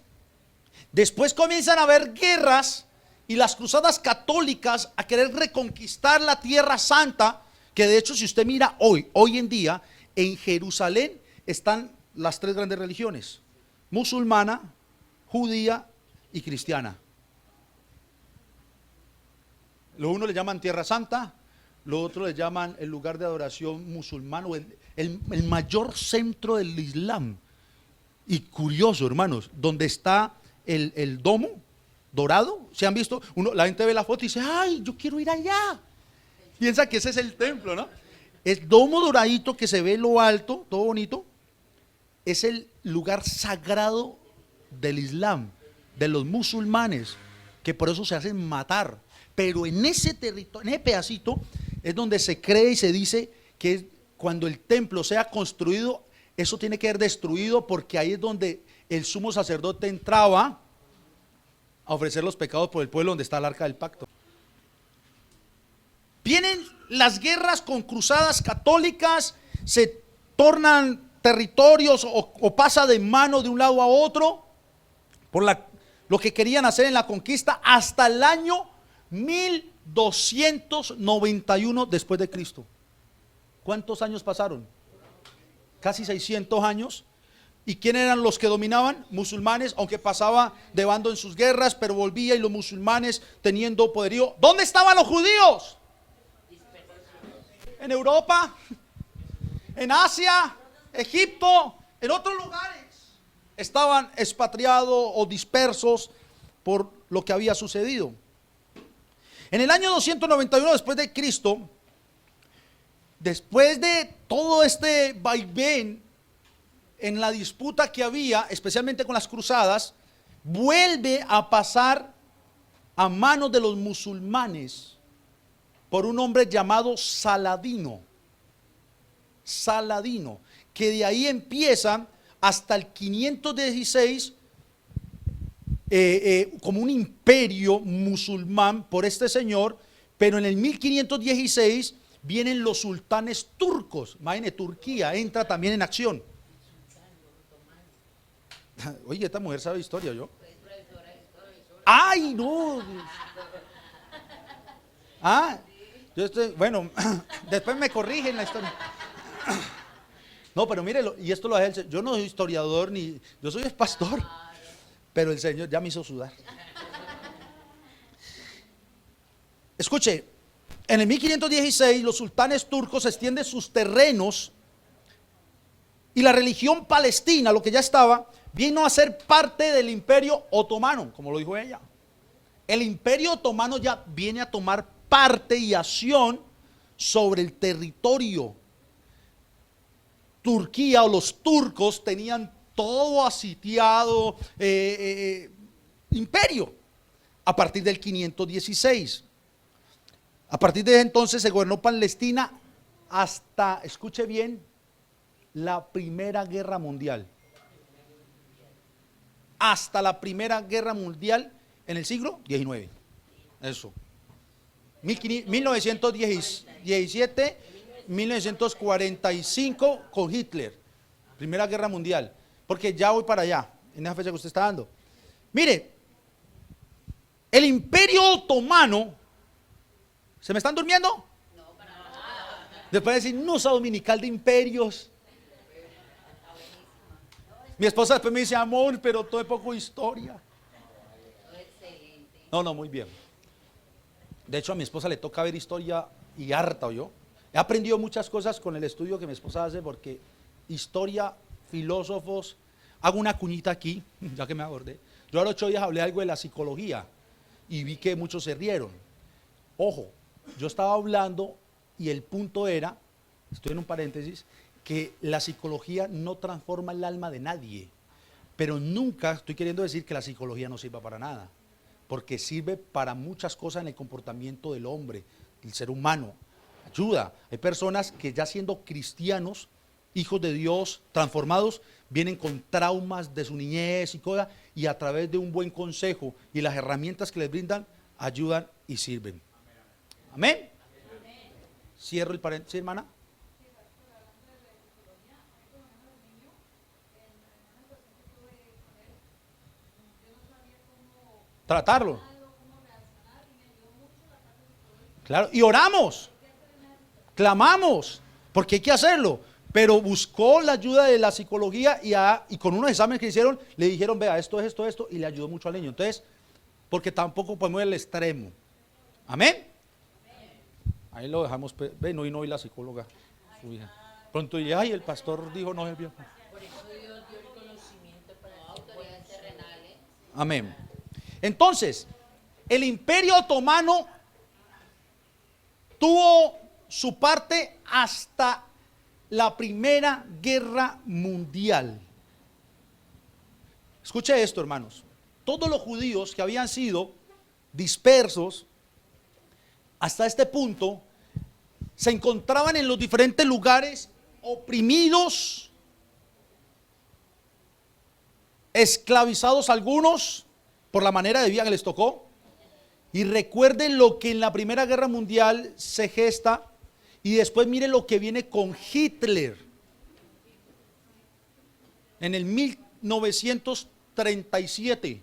después comienzan a haber guerras y las cruzadas católicas a querer reconquistar la Tierra Santa, que de hecho si usted mira hoy en día, en Jerusalén están las tres grandes religiones: musulmana, judía y cristiana. Lo uno le llaman Tierra Santa, lo otro le llaman el lugar de adoración musulmán, o el mayor centro del Islam. Y curioso, hermanos, donde está el domo dorado. ¿Se han visto? La gente ve la foto y dice: ay, yo quiero ir allá. Piensa que ese es el templo, ¿no? El domo doradito que se ve en lo alto, todo bonito, es el lugar sagrado del Islam, de los musulmanes, que por eso se hacen matar. Pero en ese territorio, en ese pedacito, es donde se cree y se dice que cuando el templo sea construido, eso tiene que ser destruido, porque ahí es donde el sumo sacerdote entraba a ofrecer los pecados por el pueblo, donde está el arca del pacto. Vienen las guerras con cruzadas católicas, se tornan territorios o pasa de mano de un lado a otro por lo que querían hacer en la conquista, hasta el año 1291 después de Cristo. ¿Cuántos años pasaron? Casi 600 años. ¿Y quién eran los que dominaban? Musulmanes, aunque pasaba de bando en sus guerras, pero volvía, y los musulmanes teniendo poderío. ¿Dónde estaban los judíos? En Europa, en Asia, Egipto, en otros lugares. Estaban expatriados o dispersos por lo que había sucedido. En el año 291 después de Cristo, después de todo este vaivén en la disputa que había, especialmente con las cruzadas, vuelve a pasar a manos de los musulmanes por un hombre llamado Saladino. Saladino, que de ahí empieza hasta el 516 como un imperio musulmán por este señor, pero en el 1516 vienen los sultanes turcos. Imagínate, Turquía entra también en acción. Oye, esta mujer sabe historia, ¿yo? ¡Ay, no! Yo estoy, bueno, después me corrigen la historia. No, pero mírelo, y esto lo hace el Señor. Yo no soy historiador, ni yo soy el pastor, pero el Señor ya me hizo sudar. Escuche, en el 1516 los sultanes turcos extienden sus terrenos y la religión palestina, lo que ya estaba, vino a ser parte del imperio otomano, como lo dijo ella. El imperio otomano ya viene a tomar parte y acción sobre el territorio. Turquía o los turcos tenían todo asitiado imperio a partir del 516. A partir de entonces se gobernó Palestina hasta, escuche bien, la Primera Guerra Mundial. Hasta la Primera Guerra Mundial en el siglo XIX. Eso. 1917, 1945 con Hitler. Primera Guerra Mundial. Porque ya voy para allá, en esa fecha que usted está dando. Mire, el Imperio Otomano, ¿se me están durmiendo? No, para nada. Después de decir, no, esa dominical de imperios. Mi esposa después me dice, amor, pero todo es poco historia. No, muy bien. De hecho, a mi esposa le toca ver historia y harta, yo. He aprendido muchas cosas con el estudio que mi esposa hace, porque historia, filósofos, hago una cuñita aquí, ya que me acordé. Yo a los 8 días hablé algo de la psicología y vi que muchos se rieron. Ojo, yo estaba hablando y el punto era, estoy en un paréntesis, que la psicología no transforma el alma de nadie, pero nunca estoy queriendo decir que la psicología no sirva para nada, porque sirve para muchas cosas en el comportamiento del hombre, del ser humano. Ayuda. Hay personas que ya siendo cristianos, hijos de Dios, transformados, vienen con traumas de su niñez y cosas, y a través de un buen consejo y las herramientas que les brindan, ayudan y sirven. Amén. Cierro el paréntesis, hermana. Tratarlo. Claro, y oramos, clamamos, porque hay que hacerlo. Pero buscó la ayuda de la psicología y con unos exámenes que hicieron, le dijeron, vea, esto es esto, y le ayudó mucho al niño. Entonces, porque tampoco podemos ir al extremo. Amén. Ahí lo dejamos, ve, no vino hoy la psicóloga, su hija. Pronto y ay, el pastor dijo no es bien. Amén. Entonces, el Imperio Otomano tuvo su parte hasta la Primera Guerra Mundial. Escuche esto, hermanos. Todos los judíos que habían sido dispersos hasta este punto se encontraban en los diferentes lugares oprimidos, esclavizados algunos por la manera de vida que les tocó. Y recuerden lo que en la Primera Guerra Mundial se gesta y después miren lo que viene con Hitler en el 1937.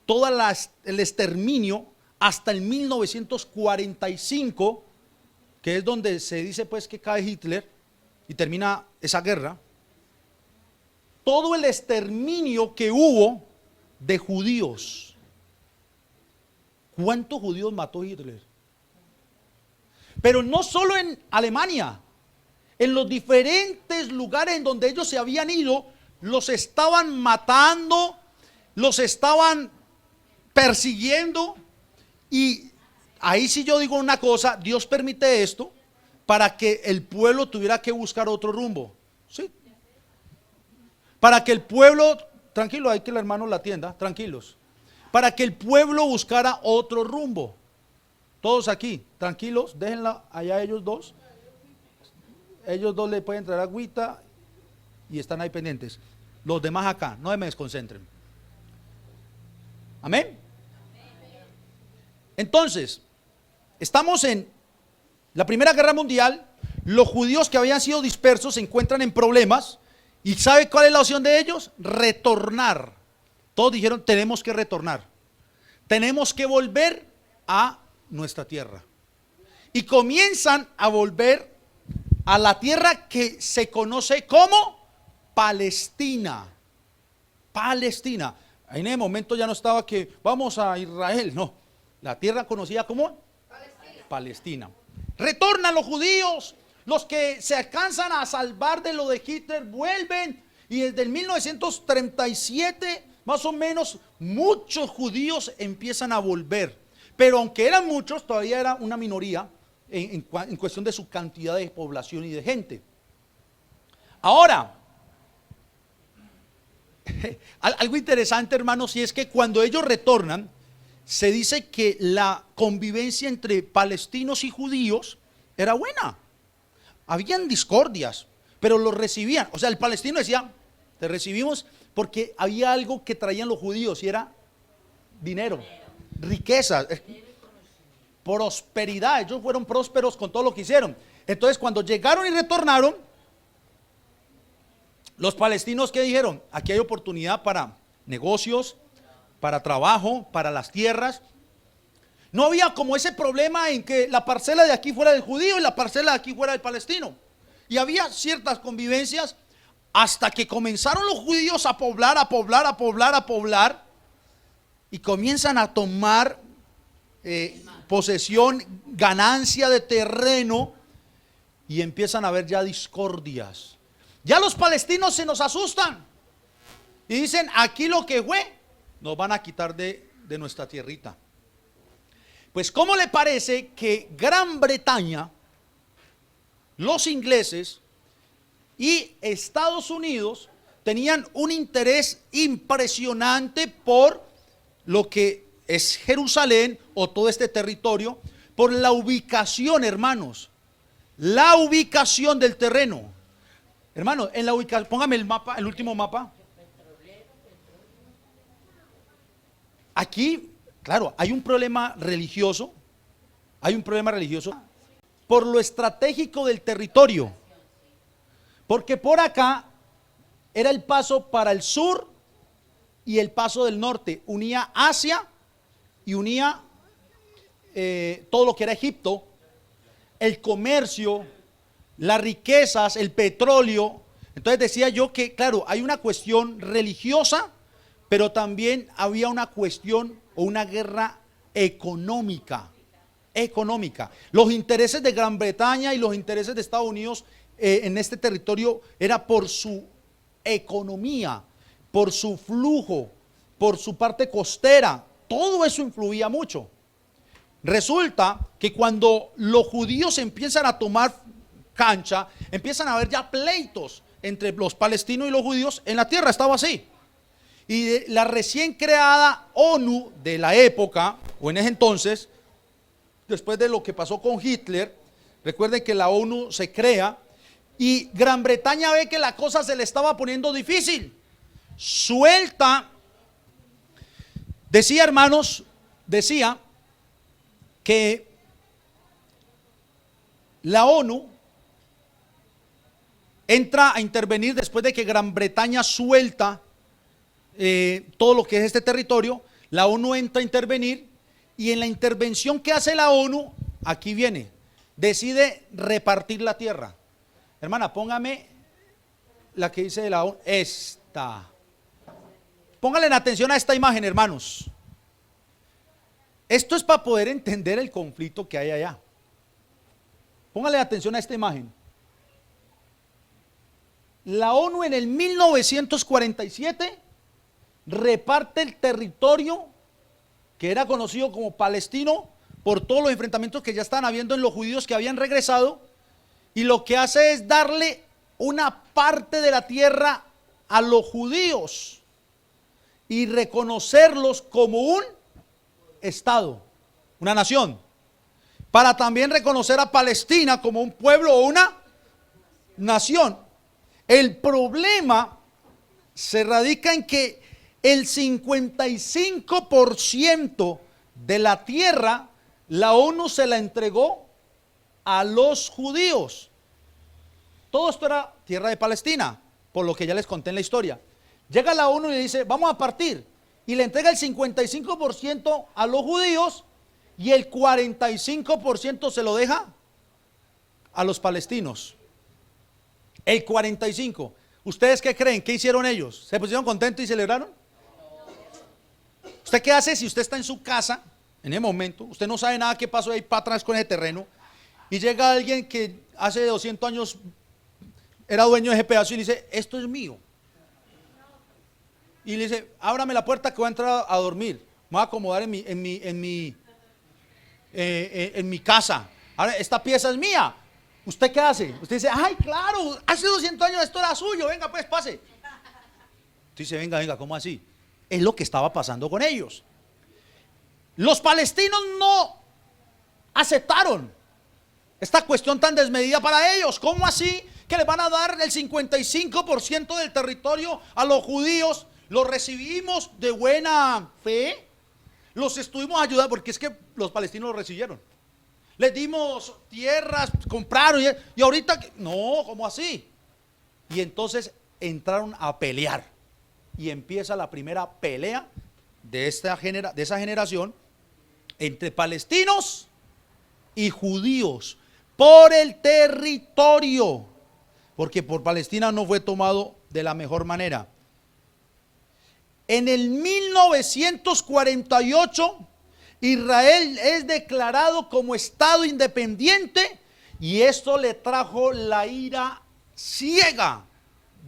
Todo el exterminio hasta el 1945, que es donde se dice pues que cae Hitler y termina esa guerra. Todo el exterminio que hubo de judíos. ¿Cuántos judíos mató Hitler? Pero no solo en Alemania, en los diferentes lugares en donde ellos se habían ido, los estaban matando, los estaban persiguiendo. Y ahí sí yo digo una cosa, Dios permite esto para que el pueblo tuviera que buscar otro rumbo. ¿Sí? Para que el pueblo, tranquilo, hay que el hermano la atienda, tranquilos. Para que el pueblo buscara otro rumbo. Todos aquí, tranquilos, déjenla allá ellos dos. Ellos dos le pueden traer agüita y están ahí pendientes. Los demás acá, no me desconcentren. Amén. Entonces, estamos en la Primera Guerra Mundial. Los judíos que habían sido dispersos se encuentran en problemas. ¿Y sabe cuál es la opción de ellos? Retornar. Todos dijeron, tenemos que retornar. Tenemos que volver a nuestra tierra. Y comienzan a volver a la tierra que se conoce como Palestina. Palestina. Ahí en ese momento ya no estaba que vamos a Israel, no. La tierra conocida como Palestina. Retornan los judíos, los que se alcanzan a salvar de lo de Hitler vuelven, y desde el 1937 más o menos muchos judíos empiezan a volver, pero aunque eran muchos todavía era una minoría en cuestión de su cantidad de población y de gente. Ahora, algo interesante, hermanos, y es que cuando ellos retornan se dice que la convivencia entre palestinos y judíos era buena. Habían discordias, pero los recibían. O sea, el palestino decía, te recibimos, porque había algo que traían los judíos y era dinero, riqueza, prosperidad. Ellos fueron prósperos con todo lo que hicieron. Entonces, cuando llegaron y retornaron, los palestinos, ¿qué dijeron? Aquí hay oportunidad para negocios, para trabajo, para las tierras. No había como ese problema en que la parcela de aquí fuera del judío y la parcela de aquí fuera del palestino. Y había ciertas convivencias hasta que comenzaron los judíos a poblar, a poblar, a poblar, a poblar. Y comienzan a tomar posesión, ganancia de terreno. Y empiezan a haber ya discordias. Ya los palestinos se nos asustan. Y dicen, aquí lo que fue, nos van a quitar de nuestra tierrita. Pues ¿cómo le parece que Gran Bretaña, los ingleses y Estados Unidos tenían un interés impresionante por lo que es Jerusalén o todo este territorio, por la ubicación, hermanos, la ubicación del terreno? Hermano, en la ubicación, póngame el mapa, el último mapa. Aquí Claro, hay un problema religioso, por lo estratégico del territorio, porque por acá era el paso para el sur y el paso del norte, unía Asia y unía todo lo que era Egipto, el comercio, las riquezas, el petróleo. Entonces decía yo que, claro, hay una cuestión religiosa, pero también había una cuestión o una guerra económica. Los intereses de Gran Bretaña y los intereses de Estados Unidos en este territorio era por su economía, por su flujo, por su parte costera. Todo eso influía mucho. Resulta que cuando los judíos empiezan a tomar cancha, empiezan a haber ya pleitos entre los palestinos y los judíos. En la tierra estaba así. Y la recién creada ONU de la época, o en ese entonces, después de lo que pasó con Hitler, recuerden que la ONU se crea y Gran Bretaña ve que la cosa se le estaba poniendo difícil. Suelta, decía, hermanos, decía que la ONU entra a intervenir después de que Gran Bretaña suelta todo lo que es este territorio. La ONU entra a intervenir y en la intervención que hace la ONU, aquí viene, decide repartir la tierra. Hermana, póngame la que dice de la ONU, esta. Pónganle atención a esta imagen, hermanos. Esto es para poder entender el conflicto que hay allá. Pónganle atención a esta imagen. La ONU en el 1947 reparte el territorio que era conocido como palestino por todos los enfrentamientos que ya estaban habiendo en los judíos que habían regresado, y lo que hace es darle una parte de la tierra a los judíos y reconocerlos como un estado, una nación, para también reconocer a Palestina como un pueblo o una nación. El problema se radica en que el 55% de la tierra la ONU se la entregó a los judíos. Todo esto era tierra de Palestina, por lo que ya les conté en la historia. Llega la ONU y le dice, vamos a partir, y le entrega el 55% a los judíos y el 45% se lo deja a los palestinos. El 45%. ¿Ustedes qué creen? ¿Qué hicieron ellos? ¿Se pusieron contentos y celebraron? ¿Usted qué hace si usted está en su casa en el momento? Usted no sabe nada qué pasó ahí para atrás con ese terreno, y llega alguien que hace 200 años era dueño de ese pedazo y le dice, esto es mío. Y le dice, ábrame la puerta que voy a entrar a dormir. Me voy a acomodar en mi casa. Ahora, esta pieza es mía. ¿Usted qué hace? Usted dice, ay, claro, hace 200 años esto era suyo, venga pues, pase. Usted dice, venga, ¿cómo así? Es lo que estaba pasando con ellos. Los palestinos no aceptaron esta cuestión tan desmedida para ellos. ¿Cómo así que les van a dar el 55% del territorio a los judíos? Los recibimos de buena fe, los estuvimos ayudando, porque es que los palestinos los recibieron. Les dimos tierras, compraron, y ahorita, no, ¿cómo así? Y entonces entraron a pelear, y empieza la primera pelea de esa generación entre palestinos y judíos por el territorio, porque por Palestina no fue tomado de la mejor manera. En el 1948 Israel es declarado como Estado independiente, y esto le trajo la ira ciega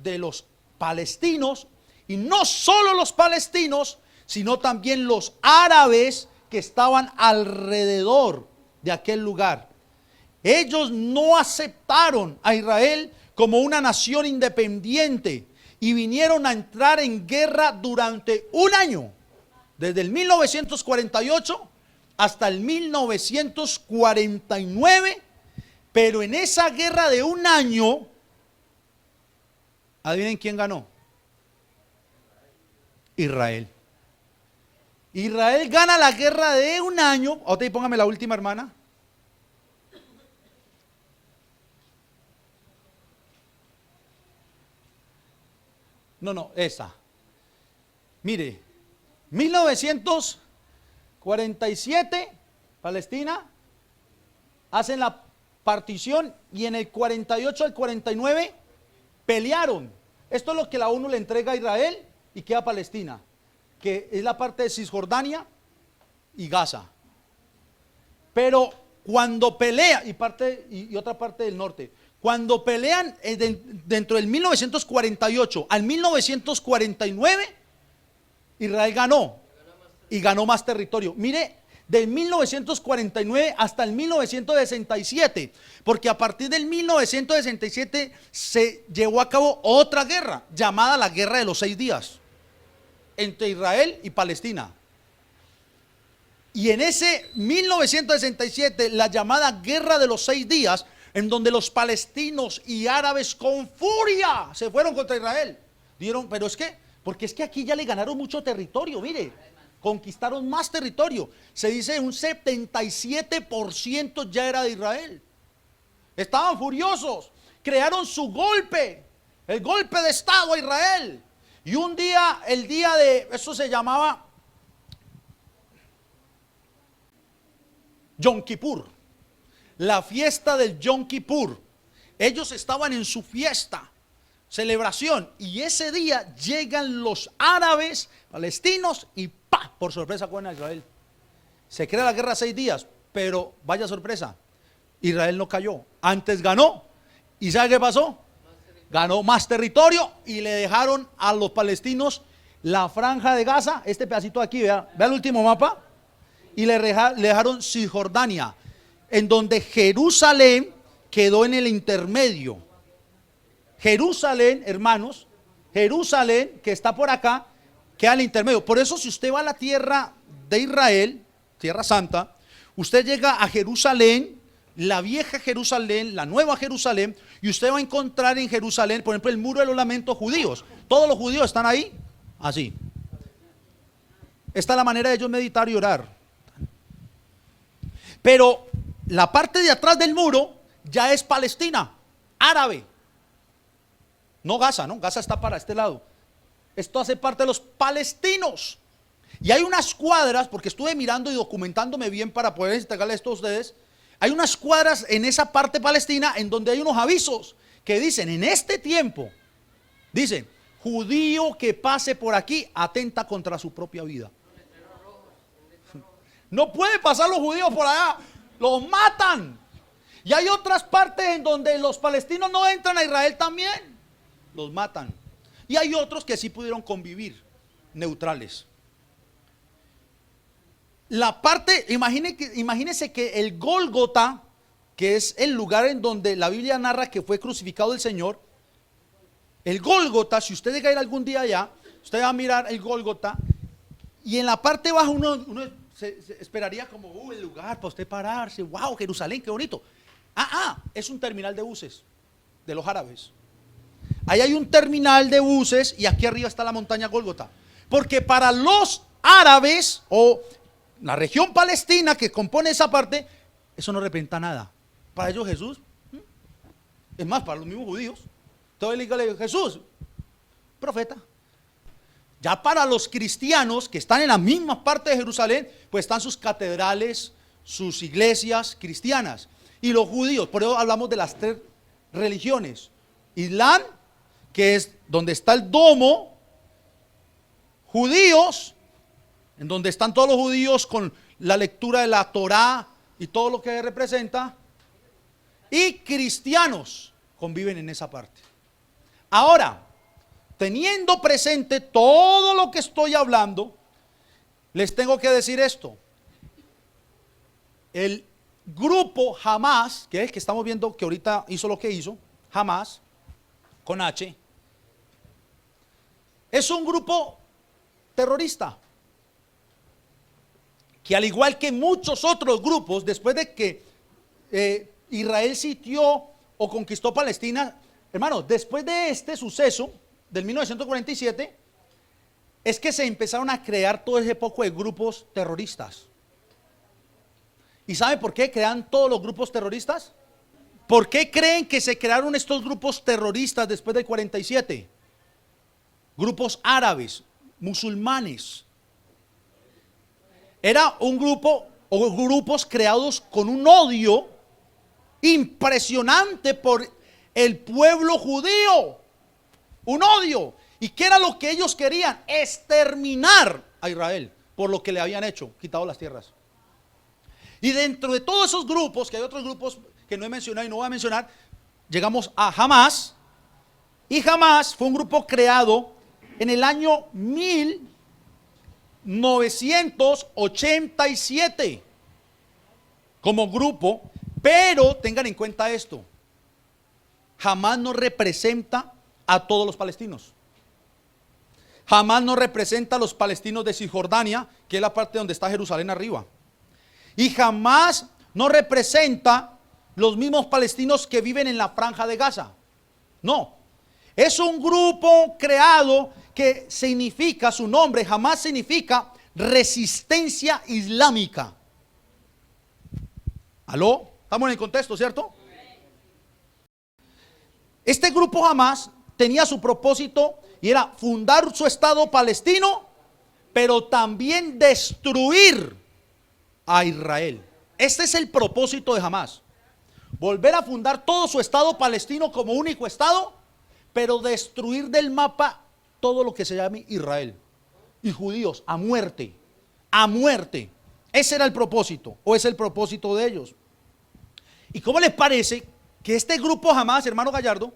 de los palestinos, y no solo los palestinos, sino también los árabes que estaban alrededor de aquel lugar. Ellos no aceptaron a Israel como una nación independiente y vinieron a entrar en guerra durante un año, desde el 1948 hasta el 1949, pero en esa guerra de un año, adivinen quién ganó. Israel. Israel gana la guerra de un año. Otra y póngame la última, hermana. No, esa. Mire, 1947, Palestina, hacen la partición y en el 48 al 49 pelearon. Esto es lo que la ONU le entrega a Israel y queda Palestina, que es la parte de Cisjordania y Gaza. Pero cuando pelea, y otra parte del norte, cuando pelean dentro del 1948 al 1949, Israel ganó y ganó más territorio. Mire, del 1949 hasta el 1967, porque a partir del 1967 se llevó a cabo otra guerra llamada la Guerra de los 6 días entre Israel y Palestina. Y en ese 1967, la llamada Guerra de los 6 días, en donde los palestinos y árabes con furia se fueron contra Israel. Pero es que, porque es que aquí ya le ganaron mucho territorio, mire, conquistaron más territorio. Se dice un 77% ya era de Israel. Estaban furiosos, crearon su golpe, el golpe de Estado a Israel. Y un día, el día de, eso se llamaba Yom Kippur, la fiesta del Yom Kippur. Ellos estaban en su fiesta, celebración, y ese día llegan los árabes palestinos y ¡pa! Por sorpresa cogen a Israel. Se crea la guerra 6 días, pero vaya sorpresa, Israel no cayó, antes ganó. ¿Y sabe qué pasó? Ganó más territorio y le dejaron a los palestinos la franja de Gaza, este pedacito de aquí, vea el último mapa, y le dejaron Cisjordania, en donde Jerusalén quedó en el intermedio. Jerusalén, hermanos, Jerusalén, que está por acá, queda en el intermedio. Por eso, si usted va a la tierra de Israel, tierra santa, usted llega a Jerusalén, la vieja Jerusalén, la nueva Jerusalén, y usted va a encontrar en Jerusalén, por ejemplo, el muro de los lamentos judíos. Todos los judíos están ahí, así. Esta es la manera de ellos meditar y orar. Pero la parte de atrás del muro ya es Palestina, árabe. No Gaza, ¿no? Gaza está para este lado. Esto hace parte de los palestinos. Y hay unas cuadras, porque estuve mirando y documentándome bien para poder entregarle esto a ustedes. Hay unas cuadras en esa parte palestina en donde hay unos avisos que dicen, en este tiempo, dicen, judío que pase por aquí atenta contra su propia vida. No puede pasar los judíos por allá, los matan. Y hay otras partes en donde los palestinos no entran a Israel también, los matan. Y hay otros que sí pudieron convivir, neutrales. La parte, imagínense que el Gólgota, que es el lugar en donde la Biblia narra que fue crucificado el Señor, el Gólgota, si usted llega a ir algún día allá, usted va a mirar el Gólgota, y en la parte baja uno se esperaría como, el lugar para usted pararse, wow, Jerusalén, qué bonito. Es un terminal de buses de los árabes. Ahí hay un terminal de buses y aquí arriba está la montaña Gólgota. Porque para los árabes o la región palestina que compone esa parte, eso no representa nada. Para ellos Jesús, es más, para los mismos judíos, todo el le dice, Jesús, profeta. Ya para los cristianos que están en la misma parte de Jerusalén, pues están sus catedrales, sus iglesias cristianas. Y los judíos, por eso hablamos de las 3 religiones. Islam, que es donde está el domo, judíos, en donde están todos los judíos con la lectura de la Torá y todo lo que representa, y cristianos conviven en esa parte. Ahora, teniendo presente todo lo que estoy hablando, les tengo que decir esto. El grupo Hamás, que es el que estamos viendo que ahorita hizo lo que hizo, Hamás, con H, es un grupo terrorista, que al igual que muchos otros grupos, después de que Israel sitió o conquistó Palestina, hermano, después de este suceso del 1947, es que se empezaron a crear todo ese poco de grupos terroristas. ¿Y sabe por qué crean todos los grupos terroristas? ¿Por qué creen que se crearon estos grupos terroristas después del 47? Grupos árabes, musulmanes. Era un grupo o grupos creados con un odio impresionante por el pueblo judío. Un odio. ¿Y qué era lo que ellos querían? Exterminar a Israel por lo que le habían hecho, quitado las tierras. Y dentro de todos esos grupos, que hay otros grupos que no he mencionado y no voy a mencionar, llegamos a Hamás. Y Hamás fue un grupo creado en el año 1987 como grupo, pero tengan en cuenta esto: Hamás no representa a todos los palestinos. Hamás no representa a los palestinos de Cisjordania, que es la parte donde está Jerusalén arriba. Y jamás no representa los mismos palestinos que viven en la franja de Gaza. No, es un grupo creado que significa, su nombre jamás significa resistencia islámica. ¿Aló? Estamos en el contexto, ¿cierto? Este grupo jamás tenía su propósito y era fundar su estado palestino, pero también destruir a Israel. Este es el propósito de Hamás: volver a fundar todo su estado palestino como único estado, pero destruir del mapa todo lo que se llame Israel y judíos a muerte, a muerte. Ese era el propósito, o es el propósito de ellos. ¿Y cómo les parece que este grupo Hamás, hermano Gallardo,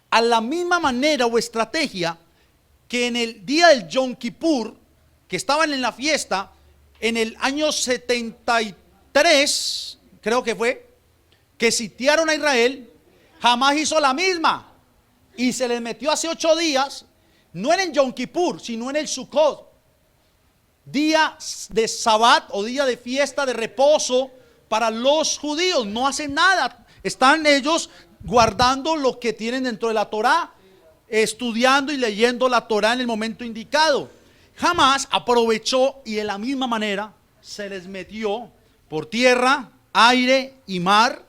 a la misma manera o estrategia que en el día del Yom Kippur, que estaban en la fiesta en el año 73, creo que fue, que sitiaron a Israel, Hamás hizo la misma y se les metió hace 8 días, no en el Yom Kippur, sino en el Sukkot, día de Sabbat o día de fiesta de reposo para los judíos. No hacen nada, están ellos guardando lo que tienen dentro de la Torá, estudiando y leyendo la Torá en el momento indicado. Hamás aprovechó y de la misma manera se les metió por tierra, aire y mar,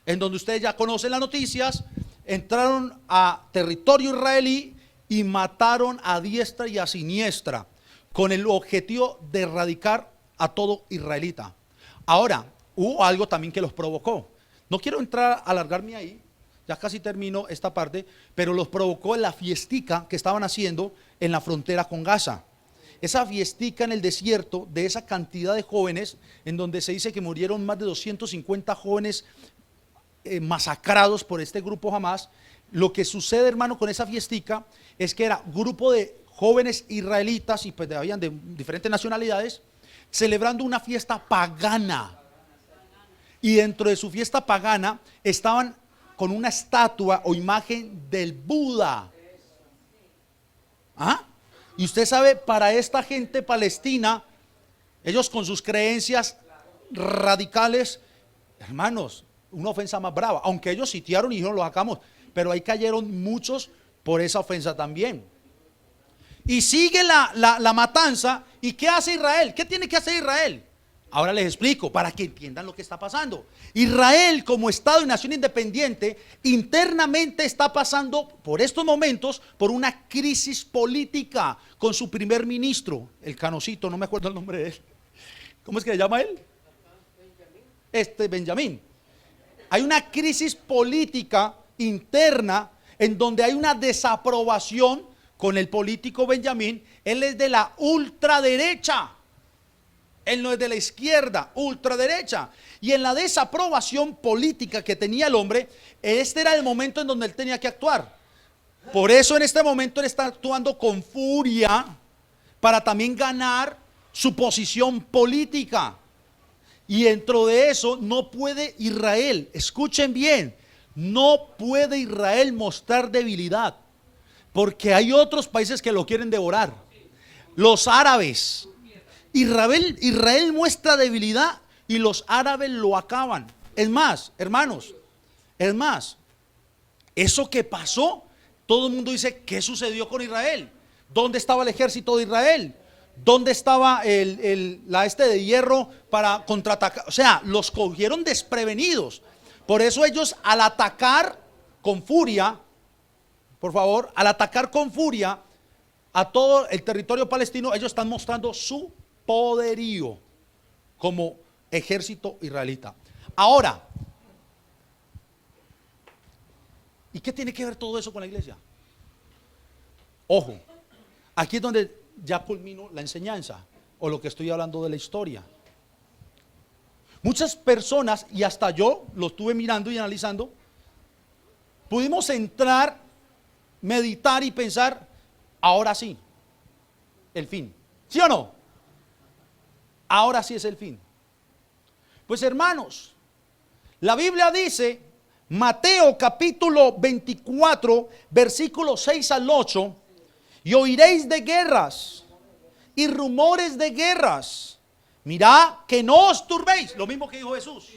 en donde ustedes ya conocen las noticias. Entraron a territorio israelí y mataron a diestra y a siniestra, con el objetivo de erradicar a todo israelita. Ahora, hubo algo también que los provocó. No quiero entrar a alargarme ahí, ya casi termino esta parte, pero los provocó la fiestica que estaban haciendo en la frontera con Gaza. Esa fiestica en el desierto de esa cantidad de jóvenes, en donde se dice que murieron más de 250 jóvenes masacrados por este grupo Hamás. Lo que sucede, hermano, con esa fiestica es que era grupo de jóvenes israelitas y pues habían de diferentes nacionalidades celebrando una fiesta pagana. Y dentro de su fiesta pagana estaban con una estatua o imagen del Buda. ¿Ah? Y usted sabe, para esta gente palestina, ellos con sus creencias radicales, hermanos, una ofensa más brava. Aunque ellos sitiaron y dijeron lo sacamos, pero ahí cayeron muchos por esa ofensa también. Y sigue la matanza. ¿Y qué hace Israel? ¿Qué tiene que hacer Israel? Ahora les explico para que entiendan lo que está pasando. Israel, como Estado y nación independiente, internamente está pasando por estos momentos por una crisis política con su primer ministro, el canocito, no me acuerdo el nombre de él. ¿Cómo es que se llama él? Benjamín. Hay una crisis política interna en donde hay una desaprobación con el político Benjamín. Él es de la ultraderecha. Él no es de la izquierda, ultraderecha. Y en la desaprobación política que tenía el hombre, este era el momento en donde él tenía que actuar. Por eso en este momento él está actuando con furia para también ganar su posición política. Y dentro de eso no puede Israel, escuchen bien, no puede Israel mostrar debilidad, porque hay otros países que lo quieren devorar. Los árabes. Israel muestra debilidad y los árabes lo acaban. Es más, hermanos, eso que pasó, todo el mundo dice, ¿qué sucedió con Israel? ¿Dónde estaba el ejército de Israel? ¿Dónde estaba la de hierro para contraatacar? O sea, los cogieron desprevenidos. Por eso ellos al atacar con furia, por favor, al atacar con furia a todo el territorio palestino, ellos están mostrando su poderío como ejército israelita. Ahora, ¿y qué tiene que ver todo eso con la iglesia? Ojo, aquí es donde ya culmino la enseñanza o lo que estoy hablando de la historia. Muchas personas, y hasta yo lo estuve mirando y analizando, pudimos entrar, meditar y pensar, ahora sí, el fin. ¿Sí o no? Ahora sí es el fin. Pues hermanos, la Biblia dice, Mateo capítulo 24, versículos 6 al 8, y oiréis de guerras y rumores de guerras. Mirad que no os turbéis. Lo mismo que dijo Jesús.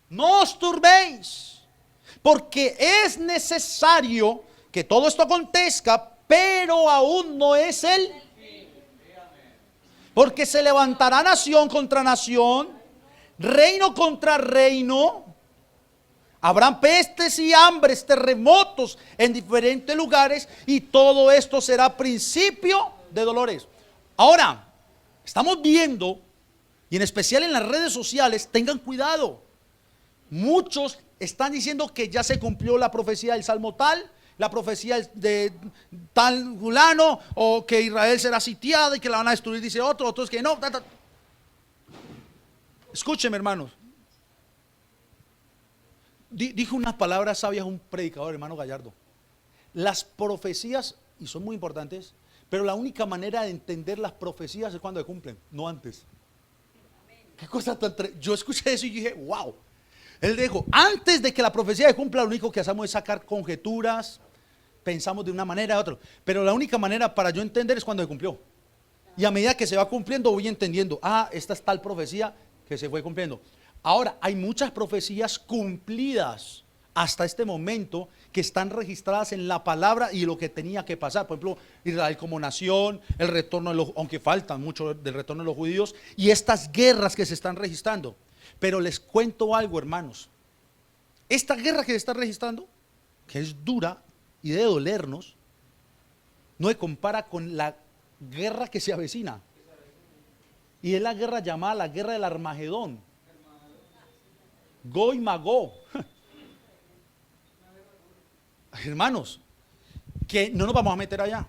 No os turbéis, porque es necesario que todo esto acontezca, pero aún no es el. Porque se levantará nación contra nación, reino contra reino. Habrán pestes y hambres, terremotos en diferentes lugares, y todo esto será principio de dolores. Ahora, estamos viendo, y en especial en las redes sociales, tengan cuidado. Muchos están diciendo que ya se cumplió la profecía del Salmo tal, la profecía de tal fulano, o que Israel será sitiada y que la van a destruir, dice otro, otros que no. Escúcheme, hermanos. Dijo unas palabras sabias un predicador, hermano Gallardo. Las profecías, y son muy importantes, pero la única manera de entender las profecías es cuando se cumplen, no antes. Qué cosa tan yo escuché eso y dije, wow. Él dijo, antes de que la profecía se cumpla, lo único que hacemos es sacar conjeturas, pensamos de una manera u otra, pero la única manera para yo entender es cuando se cumplió. Y a medida que se va cumpliendo voy entendiendo, esta es tal profecía que se fue cumpliendo. Ahora, hay muchas profecías cumplidas hasta este momento que están registradas en la palabra y lo que tenía que pasar. Por ejemplo, Israel como nación, el retorno de los, aunque faltan mucho del retorno de los judíos, y estas guerras que se están registrando. Pero les cuento algo, hermanos. Esta guerra que se está registrando, que es dura y de dolernos, no se compara con la guerra que se avecina. Y es la guerra llamada la guerra del Armagedón. Go y Magó. Hermanos, que no nos vamos a meter allá.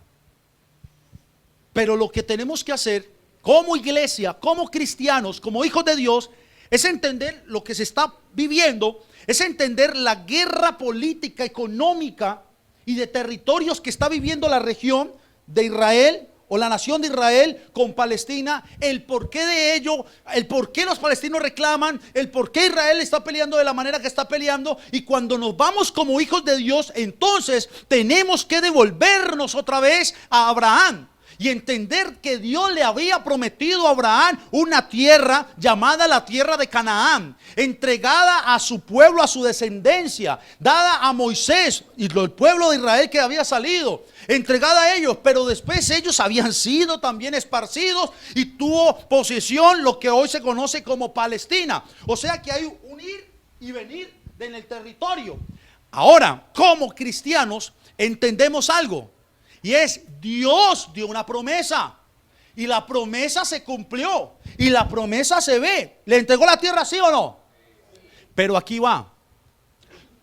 Pero lo que tenemos que hacer como iglesia, como cristianos, como hijos de Dios, es entender lo que se está viviendo, es entender la guerra política, económica y de territorios que está viviendo la región de Israel o la nación de Israel con Palestina, el porqué de ello, el porqué los palestinos reclaman, el porqué Israel está peleando de la manera que está peleando. Y cuando nos vamos como hijos de Dios, entonces tenemos que devolvernos otra vez a Abraham y entender que Dios le había prometido a Abraham una tierra llamada la tierra de Canaán, entregada a su pueblo, a su descendencia, dada a Moisés y el pueblo de Israel que había salido, entregada a ellos, pero después ellos habían sido también esparcidos y tuvo posesión lo que hoy se conoce como Palestina. O sea que hay un ir y venir en el territorio. Ahora, como cristianos, entendemos algo. Y es, Dios dio una promesa y la promesa se cumplió y la promesa se ve. ¿Le entregó la tierra, sí o no? Pero aquí va.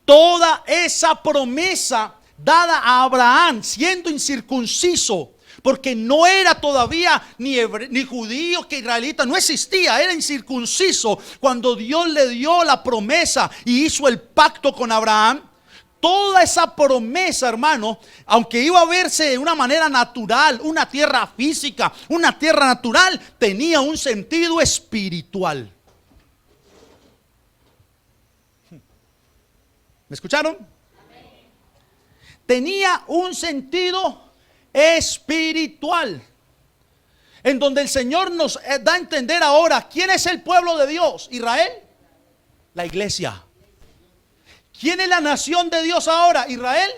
Toda esa promesa dada a Abraham siendo incircunciso, porque no era todavía ni judío que israelita, no existía, era incircunciso. Cuando Dios le dio la promesa y hizo el pacto con Abraham, toda esa promesa, hermano, aunque iba a verse de una manera natural, una tierra física, una tierra natural, tenía un sentido espiritual. ¿Me escucharon? Tenía un sentido espiritual, en donde el Señor nos da a entender ahora quién es el pueblo de Dios. Israel, la iglesia. ¿Quién es la nación de Dios ahora? Israel,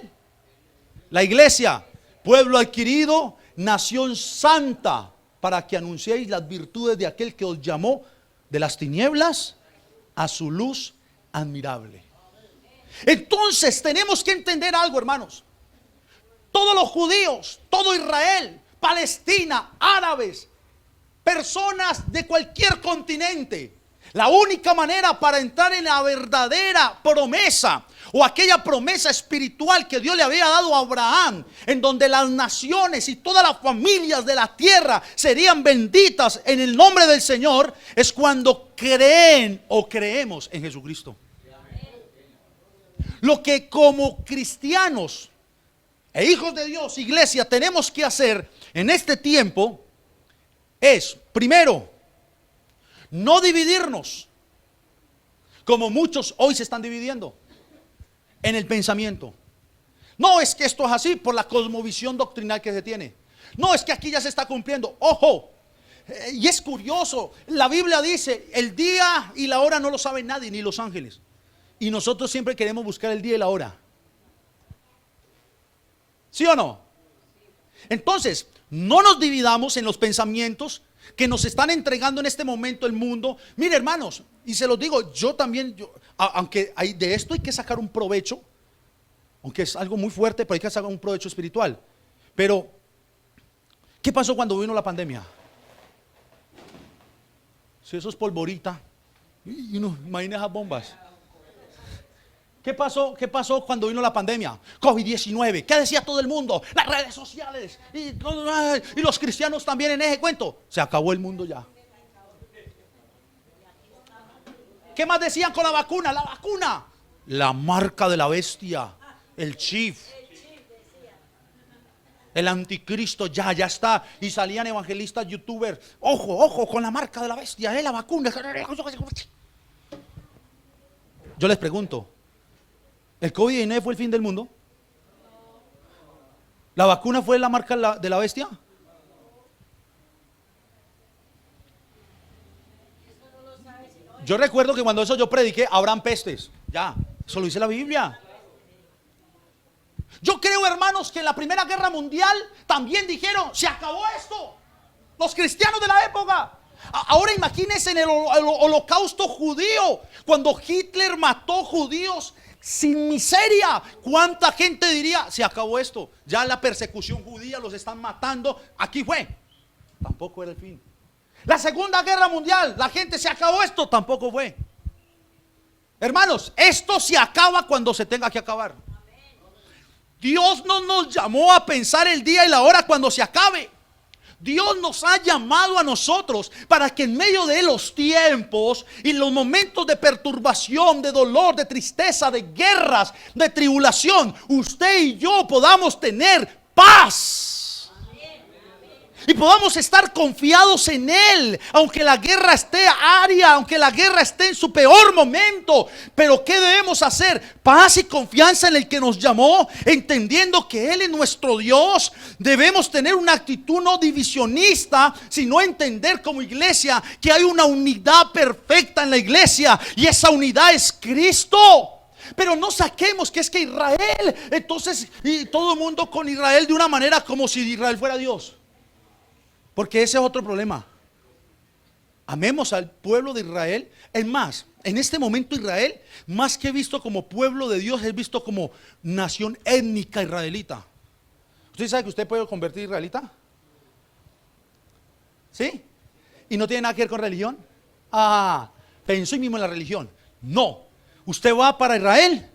la iglesia. pueblo adquirido, nación santa, para que anunciéis las virtudes de aquel que os llamó de las tinieblas a su luz admirable. Entonces tenemos que entender algo, hermanos. Todos los judíos, todo Israel, Palestina, árabes, personas de cualquier continente, la única manera para entrar en la verdadera promesa, o aquella promesa espiritual que Dios le había dado a Abraham, en donde las naciones y todas las familias de la tierra serían benditas en el nombre del Señor, es cuando creen o creemos en Jesucristo. Lo que como cristianos e hijos de Dios, iglesia, tenemos que hacer en este tiempo es, primero, no dividirnos como muchos hoy se están dividiendo en el pensamiento. No es que esto es así por la cosmovisión doctrinal que se tiene. No es que aquí ya se está cumpliendo. Ojo, y es curioso, la Biblia dice, el día y la hora no lo sabe nadie, ni los ángeles. Y nosotros siempre queremos buscar el día y la hora. ¿Sí o no? Entonces, no nos dividamos en los pensamientos que nos están entregando en este momento el mundo. Mire, hermanos, y se los digo, yo también, aunque de esto hay que sacar un provecho, aunque es algo muy fuerte, pero hay que sacar un provecho espiritual. Pero, ¿qué pasó cuando vino la pandemia? Si eso es polvorita, y uno imagina esas bombas. ¿Qué pasó cuando vino la pandemia? COVID-19. ¿Qué decía todo el mundo? Las redes sociales y los cristianos también en ese cuento. Se acabó el mundo ya. ¿Qué más decían con la vacuna? La vacuna, la marca de la bestia, el chip, el anticristo ya está. Y salían evangelistas, youtubers. Ojo con la marca de la bestia, la vacuna. Yo les pregunto, ¿el COVID-19 fue el fin del mundo? ¿La vacuna fue la marca de la bestia? Yo recuerdo que cuando eso yo prediqué, habrán pestes. Ya, eso lo dice la Biblia. Yo creo, hermanos, que en la Primera Guerra Mundial también dijeron, se acabó esto. Los cristianos de la época. Ahora imagínense en el holocausto judío, cuando Hitler mató judíos sin miseria. ¿Cuánta gente diría, se acabó esto? Ya la persecución judía, los están matando. Aquí fue. Tampoco era el fin. La Segunda Guerra Mundial, la gente, se acabó esto. Tampoco fue. Hermanos, esto se acaba cuando se tenga que acabar. Dios no nos llamó a pensar el día y la hora cuando se acabe. Dios nos ha llamado a nosotros para que en medio de los tiempos y los momentos de perturbación, de dolor, de tristeza, de guerras, de tribulación, usted y yo podamos tener paz. Y podamos estar confiados en Él, aunque la guerra esté aria, aunque la guerra esté en su peor momento. Pero ¿qué debemos hacer? Paz y confianza en el que nos llamó, entendiendo que Él es nuestro Dios. Debemos tener una actitud no divisionista, sino entender como iglesia que hay una unidad perfecta en la iglesia, y esa unidad es Cristo. Pero no saquemos que es que Israel, entonces, y todo el mundo con Israel de una manera como si Israel fuera Dios. Porque ese es otro problema. Amemos al pueblo de Israel. Es más, en este momento Israel, más que visto como pueblo de Dios, es visto como nación étnica israelita. ¿Usted sabe que usted puede convertir israelita? ¿Sí? ¿Y no tiene nada que ver con religión? Pensó y mismo en la religión. No. Usted va para Israel,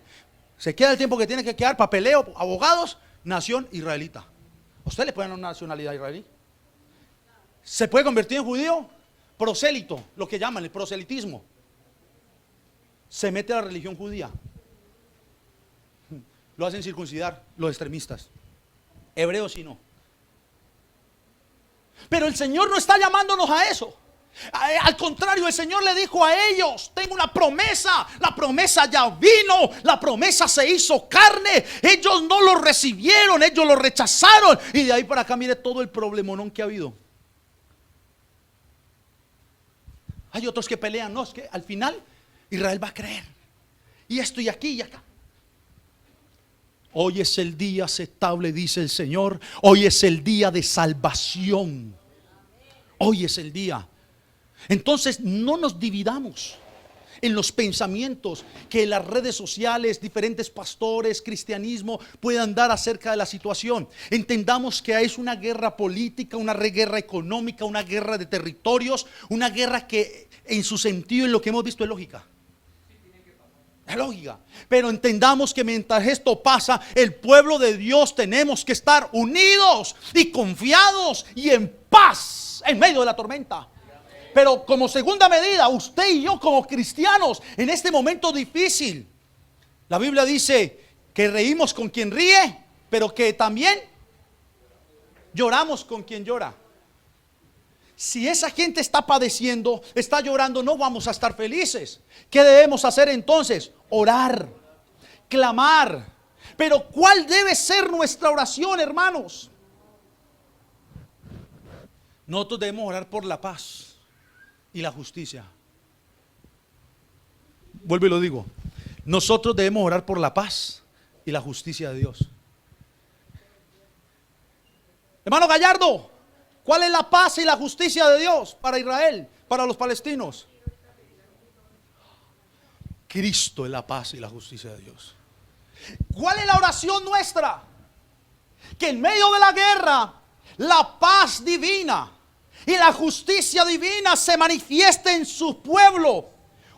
se queda el tiempo que tiene que quedar, papeleo, abogados, nación israelita. ¿Usted le puede dar una nacionalidad israelí? Se puede convertir en judío, prosélito, lo que llaman el proselitismo. Se mete a la religión judía. Lo hacen circuncidar los extremistas. Hebreos sí no. Pero el Señor no está llamándonos a eso. Al contrario, el Señor le dijo a ellos: tengo una promesa, la promesa ya vino, la promesa se hizo carne. Ellos no lo recibieron, ellos lo rechazaron. Y de ahí para acá mire todo el problemonón que ha habido. Hay otros que pelean, no, es que al final Israel va a creer. Y esto y aquí y acá. Hoy es el día aceptable, dice el Señor. Hoy es el día de salvación. Hoy es el día. Entonces no nos dividamos en los pensamientos que las redes sociales, diferentes pastores, cristianismo puedan dar acerca de la situación. Entendamos que es una guerra política, una guerra económica, una guerra de territorios, una guerra que en su sentido, en lo que hemos visto, es lógica. Es lógica. Pero entendamos que mientras esto pasa, el pueblo de Dios tenemos que estar unidos y confiados y en paz en medio de la tormenta. Pero como segunda medida, usted y yo como cristianos, en este momento difícil, la Biblia dice que reímos con quien ríe, pero que también lloramos con quien llora. Si esa gente está padeciendo, está llorando, no vamos a estar felices. ¿Qué debemos hacer entonces? Orar, clamar. Pero ¿cuál debe ser nuestra oración, hermanos? Nosotros debemos orar por la paz y la justicia. Vuelvo y lo digo. Nosotros debemos orar por la paz y la justicia de Dios. Hermano Gallardo, ¿cuál es la paz y la justicia de Dios para Israel, para los palestinos? Cristo es la paz y la justicia de Dios. ¿Cuál es la oración nuestra? Que en medio de la guerra, la paz divina y la justicia divina se manifieste en su pueblo,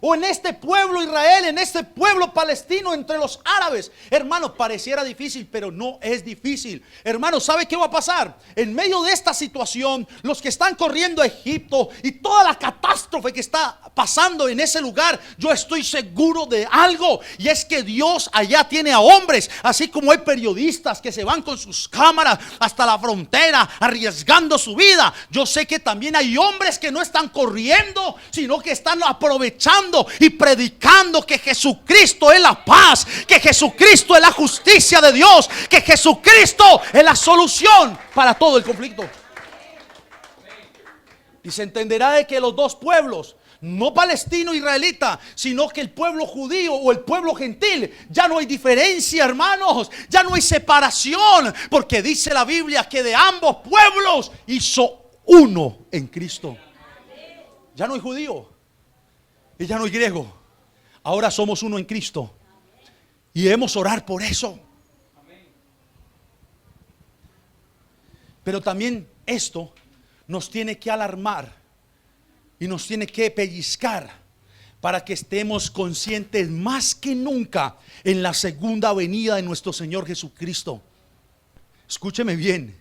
o en este pueblo Israel, en este pueblo palestino, entre los árabes. Hermano, pareciera difícil, pero no es difícil. Hermano, ¿sabe qué va a pasar? En medio de esta situación, los que están corriendo a Egipto y toda la catástrofe que está pasando en ese lugar, yo estoy seguro de algo, y es que Dios allá tiene a hombres, así como hay periodistas que se van con sus cámaras hasta la frontera arriesgando su vida. Yo sé que también hay hombres que no están corriendo, sino que están aprovechando y predicando que Jesucristo es la paz, que Jesucristo es la justicia de Dios, que Jesucristo es la solución para todo el conflicto. Y se entenderá de que los dos pueblos, no palestino israelita, sino que el pueblo judío o el pueblo gentil, ya no hay diferencia, hermanos, ya no hay separación, porque dice la Biblia que de ambos pueblos hizo uno en Cristo. Ya no hay judío y ya no hay griego, ahora somos uno en Cristo, y debemos orar por eso. Pero también esto nos tiene que alarmar y nos tiene que pellizcar para que estemos conscientes más que nunca en la segunda venida de nuestro Señor Jesucristo. Escúcheme bien,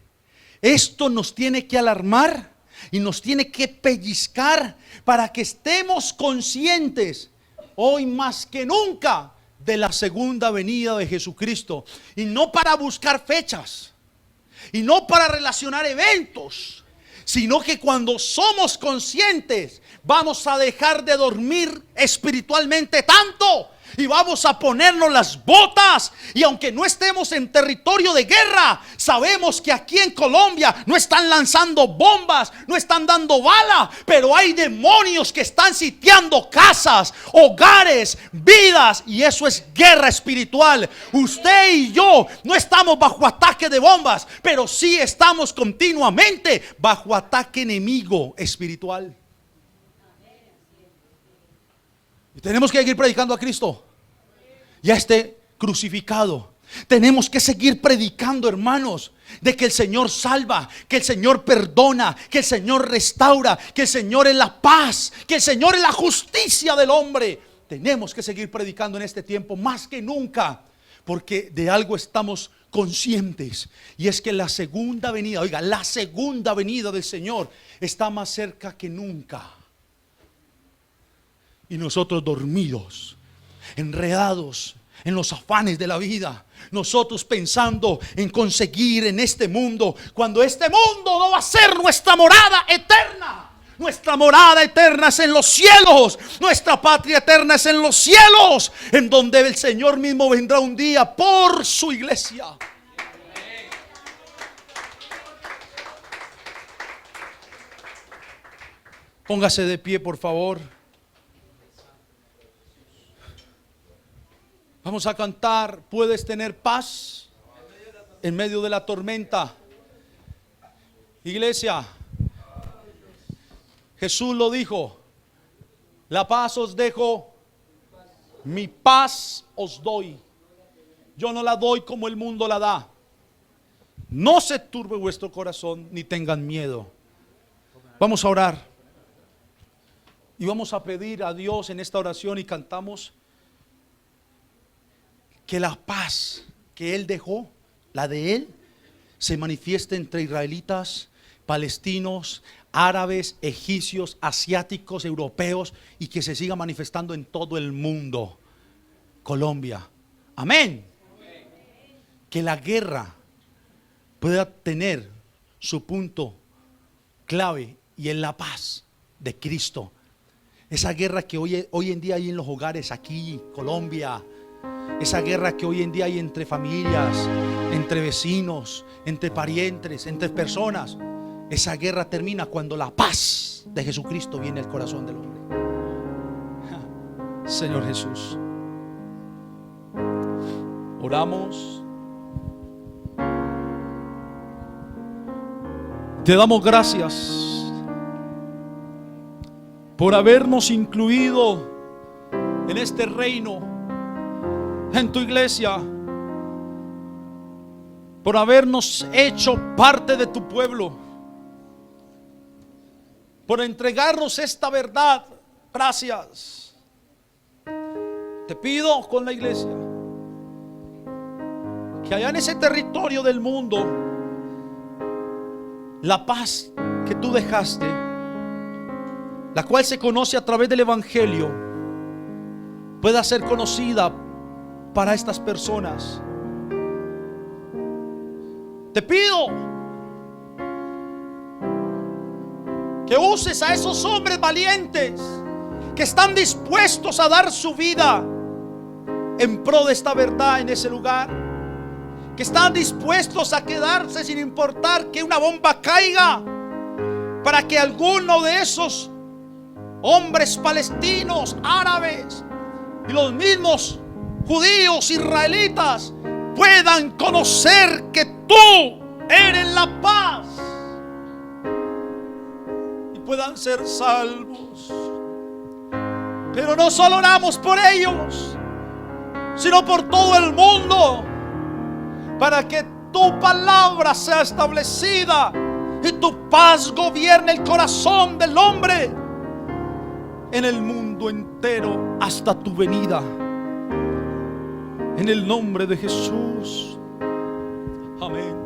esto nos tiene que alarmar y nos tiene que pellizcar para que estemos conscientes hoy más que nunca de la segunda venida de Jesucristo, y no para buscar fechas y no para relacionar eventos, sino que cuando somos conscientes vamos a dejar de dormir espiritualmente tanto y vamos a ponernos las botas. Y aunque no estemos en territorio de guerra, sabemos que aquí en Colombia no están lanzando bombas, no están dando bala, pero hay demonios que están sitiando casas, hogares, vidas, y eso es guerra espiritual. Usted y yo no estamos bajo ataque de bombas, pero sí estamos continuamente bajo ataque enemigo espiritual. Y tenemos que seguir predicando a Cristo y a este crucificado. Tenemos que seguir predicando, hermanos, de que el Señor salva, que el Señor perdona, que el Señor restaura, que el Señor es la paz, que el Señor es la justicia del hombre. Tenemos que seguir predicando en este tiempo más que nunca, porque de algo estamos conscientes, y es que la segunda venida, oiga, la segunda venida del Señor está más cerca que nunca. Y nosotros dormidos, enredados en los afanes de la vida, nosotros pensando en conseguir en este mundo, cuando este mundo no va a ser nuestra morada eterna. Nuestra morada eterna es en los cielos, nuestra patria eterna es en los cielos, en donde el Señor mismo vendrá un día por su iglesia. Póngase de pie, por favor. Vamos a cantar, puedes tener paz en medio de la tormenta. Iglesia, Jesús lo dijo, la paz os dejo, mi paz os doy. Yo no la doy como el mundo la da. No se turbe vuestro corazón ni tengan miedo. Vamos a orar y vamos a pedir a Dios en esta oración y cantamos que la paz que Él dejó, la de Él, se manifieste entre israelitas, palestinos, árabes, egipcios, asiáticos, europeos, y que se siga manifestando en todo el mundo. Colombia, amén. Que la guerra pueda tener su punto clave y en la paz de Cristo. Esa guerra que hoy en día hay en los hogares aquí, Colombia. Esa guerra que hoy en día hay entre familias, entre vecinos, entre parientes, entre personas. Esa guerra termina cuando la paz de Jesucristo viene al corazón del hombre. Señor Jesús, oramos. Te damos gracias por habernos incluido en este reino, en tu iglesia, por habernos hecho parte de tu pueblo, por entregarnos esta verdad. Gracias. Te pido con la iglesia que allá en ese territorio del mundo, la paz que tú dejaste, la cual se conoce a través del evangelio, pueda ser conocida para estas personas. Te pido que uses a esos hombres valientes que están dispuestos a dar su vida en pro de esta verdad en ese lugar, que están dispuestos a quedarse sin importar que una bomba caiga, para que alguno de esos hombres palestinos, árabes y los mismos judíos, israelitas, puedan conocer que tú eres la paz y puedan ser salvos. Pero no solo oramos por ellos, sino por todo el mundo, para que tu palabra sea establecida y tu paz gobierne el corazón del hombre en el mundo entero hasta tu venida. En el nombre de Jesús. Amén.